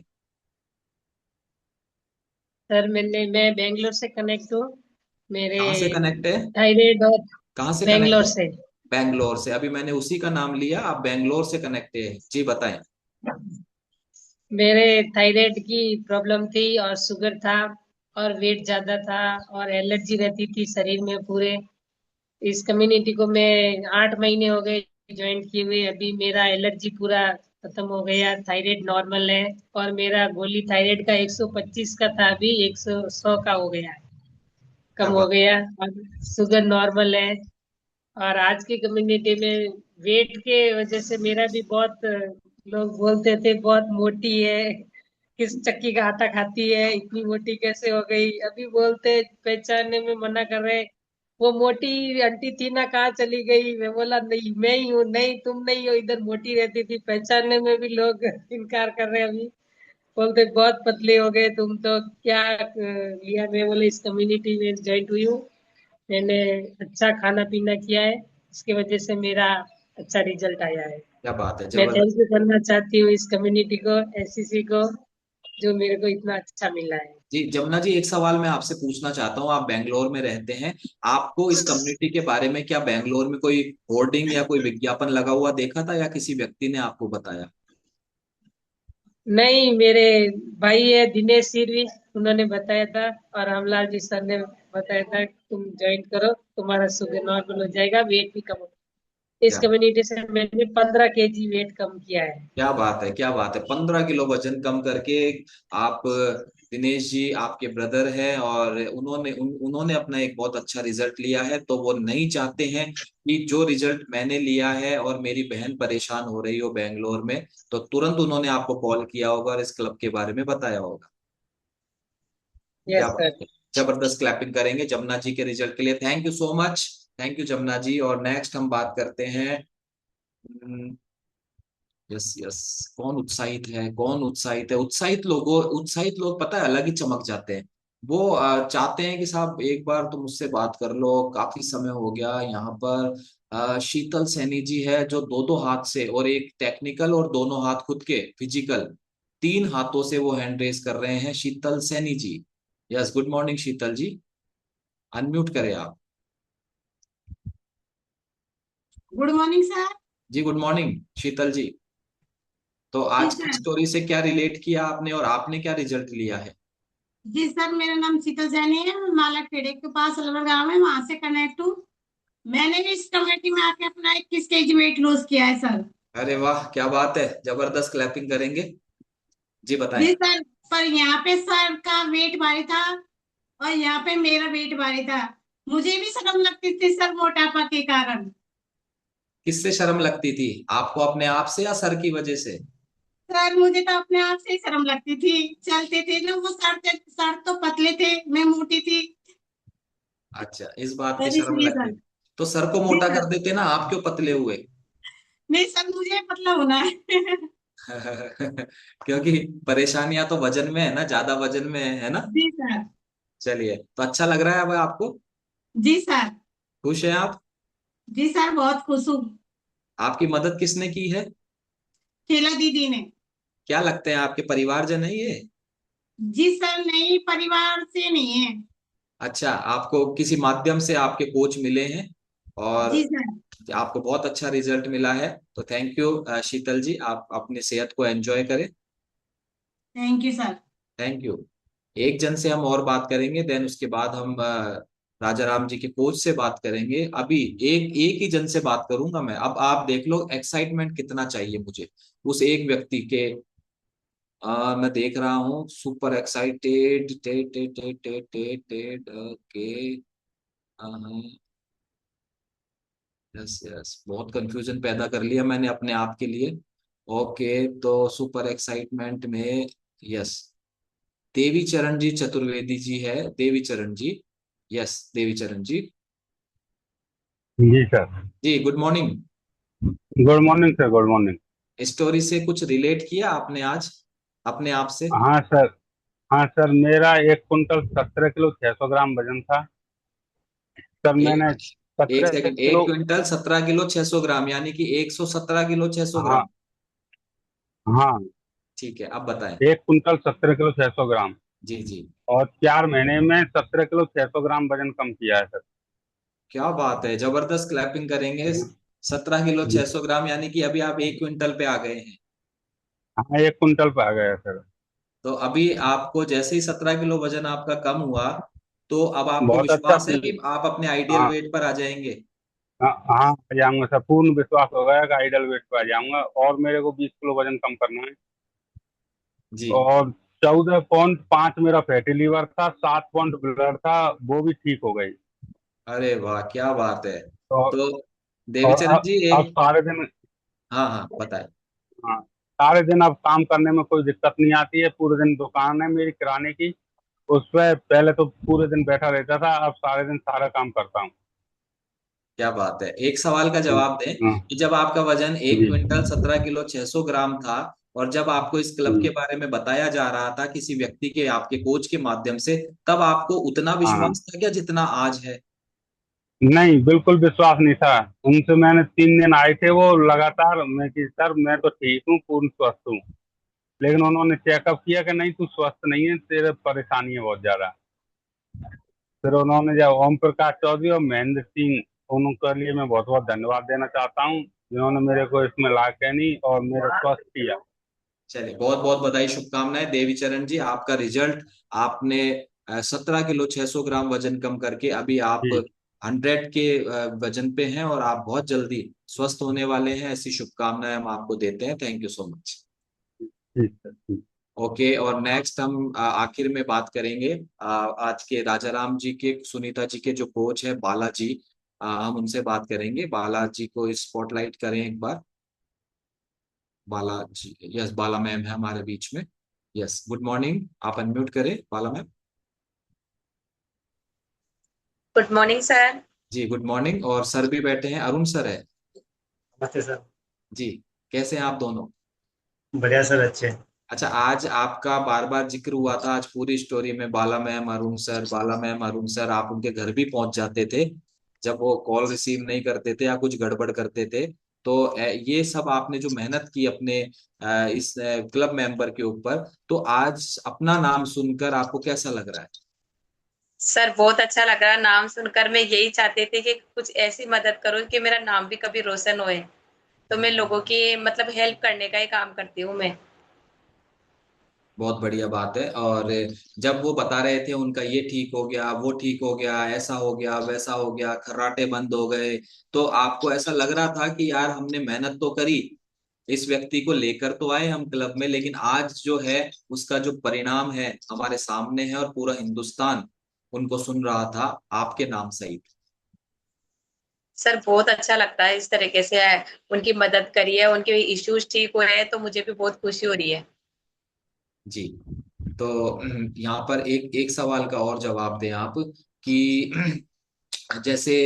सर मैं बेंगलोर से कनेक्ट हूँ। मेरे कहाँ से कनेक्ट है? थायराइड और कहाँ से कनेक्ट बेंगलोर है? से। बैंगलोर से। अभी मैंने उसी का नाम लिया, आप बैंगलोर से कनेक्ट है। जी बताएं। मेरे थायराइड की प्रॉब्लम थी और शुगर था और वेट ज्यादा था और एलर्जी रहती थी शरीर में पूरे। इस कम्युनिटी को मैं 8 महीने हो गए ज्वाइन किए हुए। अभी मेरा एलर्जी पूरा खत्म हो गया, थायराइड नॉर्मल है और मेरा गोली थायराइड का 125 का था, अभी 100 का हो गया, क्या कम हो बात। गया। और शुगर नॉर्मल है। और आज की कम्युनिटी में वेट के वजह से मेरा भी बहुत लोग बोलते थे बहुत मोटी है, किस चक्की का आटा खाती है, इतनी मोटी कैसे हो गई। अभी बोलते पहचानने में मना कर रहे, वो मोटी आंटी थी ना, कहाँ चली गई। मैं बोला नहीं मैं ही हूँ, नहीं तुम नहीं हो, इधर मोटी रहती थी। पहचानने में भी लोग इनकार कर रहे हैं अभी। बोलते बहुत पतले हो गए तुम तो, क्या लिया। मैं बोले इस कम्युनिटी में ज्वाइन हुई हूँ, मैंने अच्छा खाना पीना किया है, इसकी वजह से मेरा अच्छा रिजल्ट आया है। क्या बात है, मैं थैंक जबरदस्त। यू करना चाहती हूँ इस कम्युनिटी को, एससीसी को, जो मेरे को इतना अच्छा मिला है। जी जमुना जी, एक सवाल मैं आपसे पूछना चाहता हूँ। आप बेंगलोर में रहते हैं, आपको इस कम्युनिटी के बारे में क्या बेंगलोर में कोई होर्डिंग या कोई विज्ञापन लगा हुआ देखा था या किसी व्यक्ति ने आपको बताया? नहीं, मेरे भाई है दिनेश सिरवी, उन्होंने बताया था। और हमलाल जी सर ने बताया था कि तुम ज्वाइन करो, तुम्हारा शुगर नॉर्मल हो जाएगा, वेट भी कम हो। इस क्या कम्युनिटी से मैंने 15 kg वेट कम किया है। क्या बात है, क्या बात है। 15 किलो वजन कम करके आप, दिनेश जी आपके ब्रदर हैं और उन्होंने अपना एक बहुत अच्छा रिजल्ट लिया है। तो वो नहीं चाहते हैं कि जो रिजल्ट मैंने लिया है और मेरी बहन परेशान हो रही हो बेंगलोर में, तो तुरंत उन्होंने आपको कॉल किया होगा और इस क्लब के बारे में बताया होगा। क्या यस बात सर। है। जबरदस्त क्लैपिंग करेंगे जमुना जी के रिजल्ट के लिए। Thank you so much. Thank you Jamuna ji. और नेक्स्ट हम बात करते हैं। यस यस, कौन उत्साहित है, कौन उत्साहित है? उत्साहित लोग पता है अलग ही चमक जाते हैं। वो चाहते हैं कि साहब एक बार तो मुझसे बात कर लो, काफी समय हो गया यहाँ पर। शीतल सैनी जी है जो दो दो हाथ से, और एक टेक्निकल और दोनों हाथ खुद के फिजिकल, 3 हाथों से वो हैंड रेस कर रहे हैं। Sheetal Saini ji, yes good morning Sheetal ji, unmute करें आप। Good morning sir. जी गुड मॉर्निंग शीतल जी। तो जी आज की सर। स्टोरी से क्या रिलेट किया आपने और आपने क्या रिजल्ट लिया है? जी सर, मेरा नाम शीतल सैनी है, मैं माला खेड़े के पास अलवर गाँव है, वहां से कनेक्ट हूँ। मैंने भी इस कमेटी में आके अपना 21 kg वेट लॉस किया है सर। अरे वाह, क्या बात है, जबरदस्त क्लैपिंग करेंगे। जी बताएं। जी सर, पर यहाँ पे सर का वेट भारी था और यहाँ पे मेरा वेट भारी था। मुझे भी शर्म लगती थी सर मोटापा के कारण। किससे शर्म लगती थी आपको, अपने आप से या सर की वजह से? सर मुझे तो अपने आप से ही शर्म लगती थी। चलते थे ना वो सर, सर तो पतले थे, मैं मोटी थी। अच्छा, इस बात की सर शर्म इसलिए लगती सर। थी। तो सर को जी मोटा सर। कर देते ना, आप क्यों पतले हुए? नहीं सर, मुझे पतला होना है। क्योंकि परेशानियां तो वजन में है ना, ज्यादा वजन में है ना। जी सर। चलिए, तो अच्छा लग रहा है अब आपको? जी सर। खुश हैं आप? जी सर, बहुत खुश हूँ। आपकी मदद किसने की है? शीला दीदी ने। क्या लगते हैं, आपके परिवारजन है ये? जी सर, नहीं, परिवार से नहीं है। अच्छा, आपको किसी माध्यम से आपके कोच मिले हैं और जी सर। आपको बहुत अच्छा रिजल्ट मिला है। तो थैंक यू शीतल जी, आप अपनी सेहत को एंजॉय करें। Thank you sir. Thank you. एक जन से हम और बात करेंगे, देन उसके बाद हम राजा राम जी के कोच से बात करेंगे। अभी एक एक ही जन से बात करूंगा मैं। अब आप देख लो एक्साइटमेंट कितना चाहिए मुझे उस एक व्यक्ति के। मैं देख रहा हूँ super excited, Ted Ted Ted Ted Ted Ted, okay. Yes yes, बहुत कंफ्यूजन पैदा कर लिया मैंने अपने आप के लिए। ओके, तो सुपर एक्साइटमेंट में, यस, देवी चरण जी चतुर्वेदी जी है, देवी चरण जी। यस, देवी चरण जी। जी सर। जी good morning. Good morning sir, good morning. Story से कुछ रिलेट किया आपने आज अपने आप से? हाँ सर। हाँ सर, मेरा 1 कुंटल 17 किलो 600 ग्राम वजन था। सर मैंने एक एक सत्रह सेकंड, एक किलो क्विंटल 17 किलो 600 ग्राम, यानी कि 117 किलो 600 ग्राम। हाँ हाँ, ठीक है, अब बताएं। 1 कुंटल 17 किलो 600 ग्राम। जी जी। और 4 महीने में 17 किलो 600 ग्राम वजन कम किया है सर। क्या बात है, जबरदस्त, क्लैपिंग करेंगे। 17 किलो 600 ग्राम, यानी कि अभी आप 1 क्विंटल पे आ गए हैं। हाँ, 1 कुंटल पे आ गया सर। तो अभी आपको जैसे ही 17 किलो वजन आपका कम हुआ, तो अब आपको बहुत अच्छा विश्वास है कि आप अपने आइडियल हाँ वेट पर आ जाएंगे? हाँ हाँ, आ जाऊंगा सर, पूर्ण विश्वास हो गया कि आइडल वेट पे आ जाऊंगा। और मेरे को 20 किलो वजन कम करना है। जी। और 14.5 मेरा फैटी लीवर था, 7 पॉइंट ब्लड था, वो भी ठीक हो गई। अरे वाह, क्या बात है। और तो देवी और चरण जी अब एक, सारे दिन, हाँ हाँ बताए। हाँ, सारे दिन अब काम करने में कोई दिक्कत नहीं आती है। पूरे दिन दुकान है मेरी किराने की, उस पे पहले तो पूरे दिन बैठा रहता था, अब सारे दिन सारा काम करता हूँ। क्या बात है, एक सवाल का जवाब दें हाँ, कि जब आपका वजन एक जी क्विंटल 17 किलो 600 ग्राम था, और जब आपको इस क्लब के जी, बारे में बताया जा रहा था किसी व्यक्ति के, आपके कोच के माध्यम से, तब आपको उतना हाँ। विश्वास था क्या जितना आज है? नहीं, बिल्कुल विश्वास नहीं था। उनसे मैंने 3 दिन आए थे वो लगातार, मैं कि सर मैं तो ठीक हूँ, पूर्ण स्वस्थ हूँ। लेकिन उन्होंने चेकअप किया कि नहीं, तू स्वस्थ नहीं है, तेरे परेशानी है बहुत ज्यादा। फिर उन्होंने जब ओम प्रकाश चौधरी और महेंद्र सिंह, उनके लिए मैं बहुत बहुत धन्यवाद देना चाहता हूँ, जिन्होंने मेरे को इसमें ला के नहीं और मेरा स्वस्थ किया। चलिए, बहुत बहुत बधाई, शुभकामनाएं देवी चरण जी, आपका रिजल्ट, आपने 17 किलो 600 ग्राम वजन कम करके अभी आप जी 100 के वजन पे हैं, और आप बहुत जल्दी स्वस्थ होने वाले हैं। ऐसी शुभकामनाएं हम आपको देते हैं। Thank you so much. ठीक है, ठीक। ओके, और नेक्स्ट हम आखिर में बात करेंगे आज के राजा राम जी के, सुनीता जी के जो कोच है बालाजी, हम उनसे बात करेंगे। बालाजी को स्पॉटलाइट करें एक बार। बालाजी, यस, बाला मैम है हमारे बीच में। यस, गुड मॉर्निंग, आप अनम्यूट करें Bala ma'am. Good morning sir. जी गुड मॉर्निंग, और सर भी बैठे हैं, अरुण सर है। नमस्ते सर। जी, कैसे हैं आप दोनों? बढ़िया सर, अच्छे। अच्छा, आज आपका बार बार जिक्र हुआ था आज पूरी स्टोरी में, बाला मैम अरुण सर, बाला मैम अरुण सर, आप उनके घर भी पहुंच जाते थे जब वो कॉल रिसीव नहीं करते थे या कुछ गड़बड़ करते थे। तो ये सब आपने जो मेहनत की अपने इस क्लब मेंबर के ऊपर, तो आज अपना नाम सुनकर आपको कैसा लग रहा है? सर बहुत अच्छा लग रहा, नाम सुनकर मैं यही चाहती थी कि कुछ ऐसी मदद करो कि मेरा नाम भी कभी रोशन होए। तो मैं लोगों की मतलब हेल्प करने का ही काम करती हूँ मैं। बहुत बढ़िया बात है। और जब वो बता रहे थे उनका ये ठीक हो गया, वो ठीक हो गया, ऐसा हो गया, वैसा हो गया, खर्राटे बंद हो गए, तो आपको ऐसा लग रहा था कि यार हमने मेहनत तो करी, इस व्यक्ति को लेकर तो आए हम क्लब में, लेकिन आज जो है उसका जो परिणाम है हमारे सामने है, और पूरा हिंदुस्तान उनको सुन रहा था आपके नाम सहित। सर बहुत अच्छा लगता है इस तरीके से उनकी मदद करी है, उनके इश्यूज ठीक हुए हैं, तो मुझे भी बहुत खुशी हो रही है। जी। तो यहाँ पर एक एक सवाल का और जवाब दें आप कि जैसे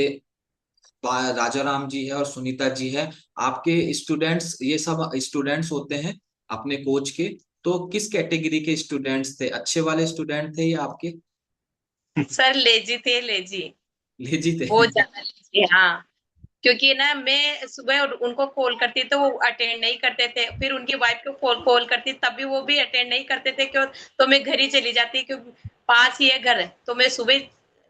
राजा राम जी है और सुनीता जी है, आपके स्टूडेंट्स, ये सब स्टूडेंट्स होते हैं अपने कोच के, तो किस कैटेगरी के स्टूडेंट्स थे? अच्छे वाले स्टूडेंट थे या आपके? सर लेजी थे, लेजी, लेजी थे। बहुत ज्यादा लेजी। हाँ, क्योंकि ना मैं सुबह उनको कॉल करती तो वो अटेंड नहीं करते थे, फिर उनकी वाइफ को कॉल कॉल करती तब भी वो भी अटेंड नहीं करते थे। क्यों? तो मैं घर ही चली जाती, क्योंकि पास ही है घर, तो मैं सुबह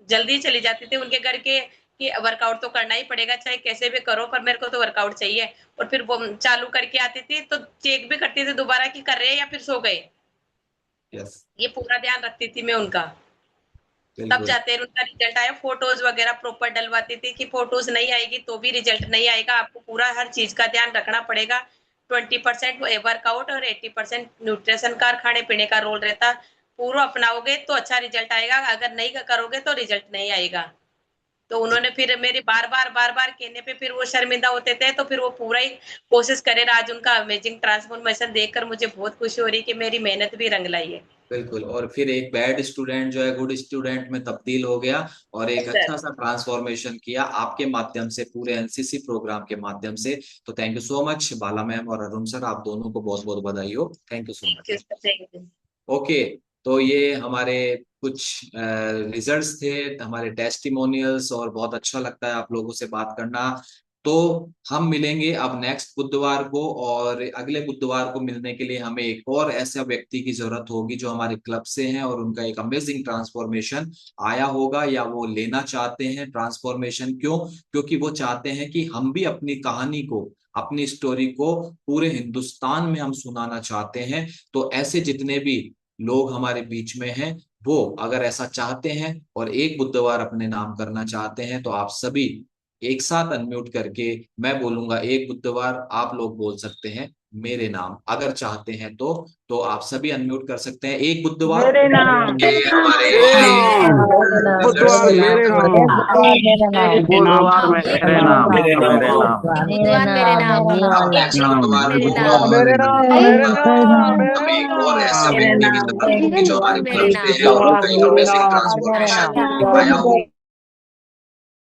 जल्दी चली जाती थी उनके घर के, कि वर्कआउट तो करना ही पड़ेगा, चाहे कैसे भी करो, पर मेरे को तो वर्कआउट चाहिए। और फिर वो चालू करके आती थी तो चेक भी करती थी दोबारा कि कर रहे हैं या फिर सो गए। यस, ये पूरा ध्यान रखती थी मैं उनका। तब बिल्कुल जाते हैं उनका रिजल्ट आया। फोटोज वगैरह प्रॉपर डलवाती थी कि फोटोज नहीं आएगी तो भी रिजल्ट नहीं आएगा, आपको पूरा हर चीज का ध्यान रखना पड़ेगा। 20% वर्कआउट और 80% न्यूट्रिशन का, खाने पीने का रोल रहता। पूरा अपनाओगे तो अच्छा रिजल्ट आएगा, अगर नहीं करोगे तो रिजल्ट नहीं आएगा। तो उन्होंने फिर मेरी बार बार कहने पे फिर वो शर्मिंदा होते थे, तो फिर वो पूरा ही कोशिश करे। आज उनका अमेजिंग ट्रांसफॉर्मेशन देखकर मुझे बहुत खुशी हो रही कि मेरी मेहनत भी रंग लाई है। बिल्कुल। और फिर एक बैड स्टूडेंट जो है गुड स्टूडेंट में तब्दील हो गया और एक सर अच्छा सा ट्रांसफॉर्मेशन किया आपके माध्यम से, पूरे एनसीसी प्रोग्राम के माध्यम से। तो thank you so much Bala ma'am और अरुण सर, आप दोनों को बहुत बहुत बधाई हो। Thank you so thank you much. Sir, thank you. Okay, तो ये हमारे कुछ रिजल्ट्स थे, हमारे टेस्टिमोनियल्स, और बहुत अच्छा लगता है आप लोगों से बात करना। तो हम मिलेंगे अब नेक्स्ट बुधवार को, और अगले बुधवार को मिलने के लिए हमें एक और ऐसा व्यक्ति की जरूरत होगी जो हमारे क्लब से हैं और उनका एक अमेजिंग ट्रांसफॉर्मेशन आया होगा या वो लेना चाहते हैं ट्रांसफॉर्मेशन। क्यों? क्योंकि वो चाहते हैं कि हम भी अपनी कहानी को, अपनी स्टोरी को पूरे हिंदुस्तान में हम सुनाना चाहते हैं। तो ऐसे जितने भी लोग हमारे बीच में हैं, वो अगर ऐसा चाहते हैं और एक बुधवार अपने नाम करना चाहते हैं, तो आप सभी एक साथ अनम्यूट करके, मैं बोलूंगा एक बुधवार, आप लोग बोल सकते हैं मेरे नाम अगर चाहते हैं तो आप सभी अनम्यूट कर सकते हैं एक बुधवार। मेरे नाम, ये हमारे मेरे नाम, रिजल्ट्स बुधवार थे। मेरे नाम, मेरे बुधवार मेरे नाम, मेरे नाम, मेरे नाम, बुधवार मेरे नाम, अब नेक्स्ट नाम, बुधवार मेरे बुधवार नाम, मेरे नाम, मेरे नाम, हमें एक और ऐसा नाम, व्यक्ति की जरूरत होगी जो हमारे मेरे क्लब से नाम, है और उनका एक मेरे अमेजिंग नाम, ट्रांसफॉर्मेशन आया हो।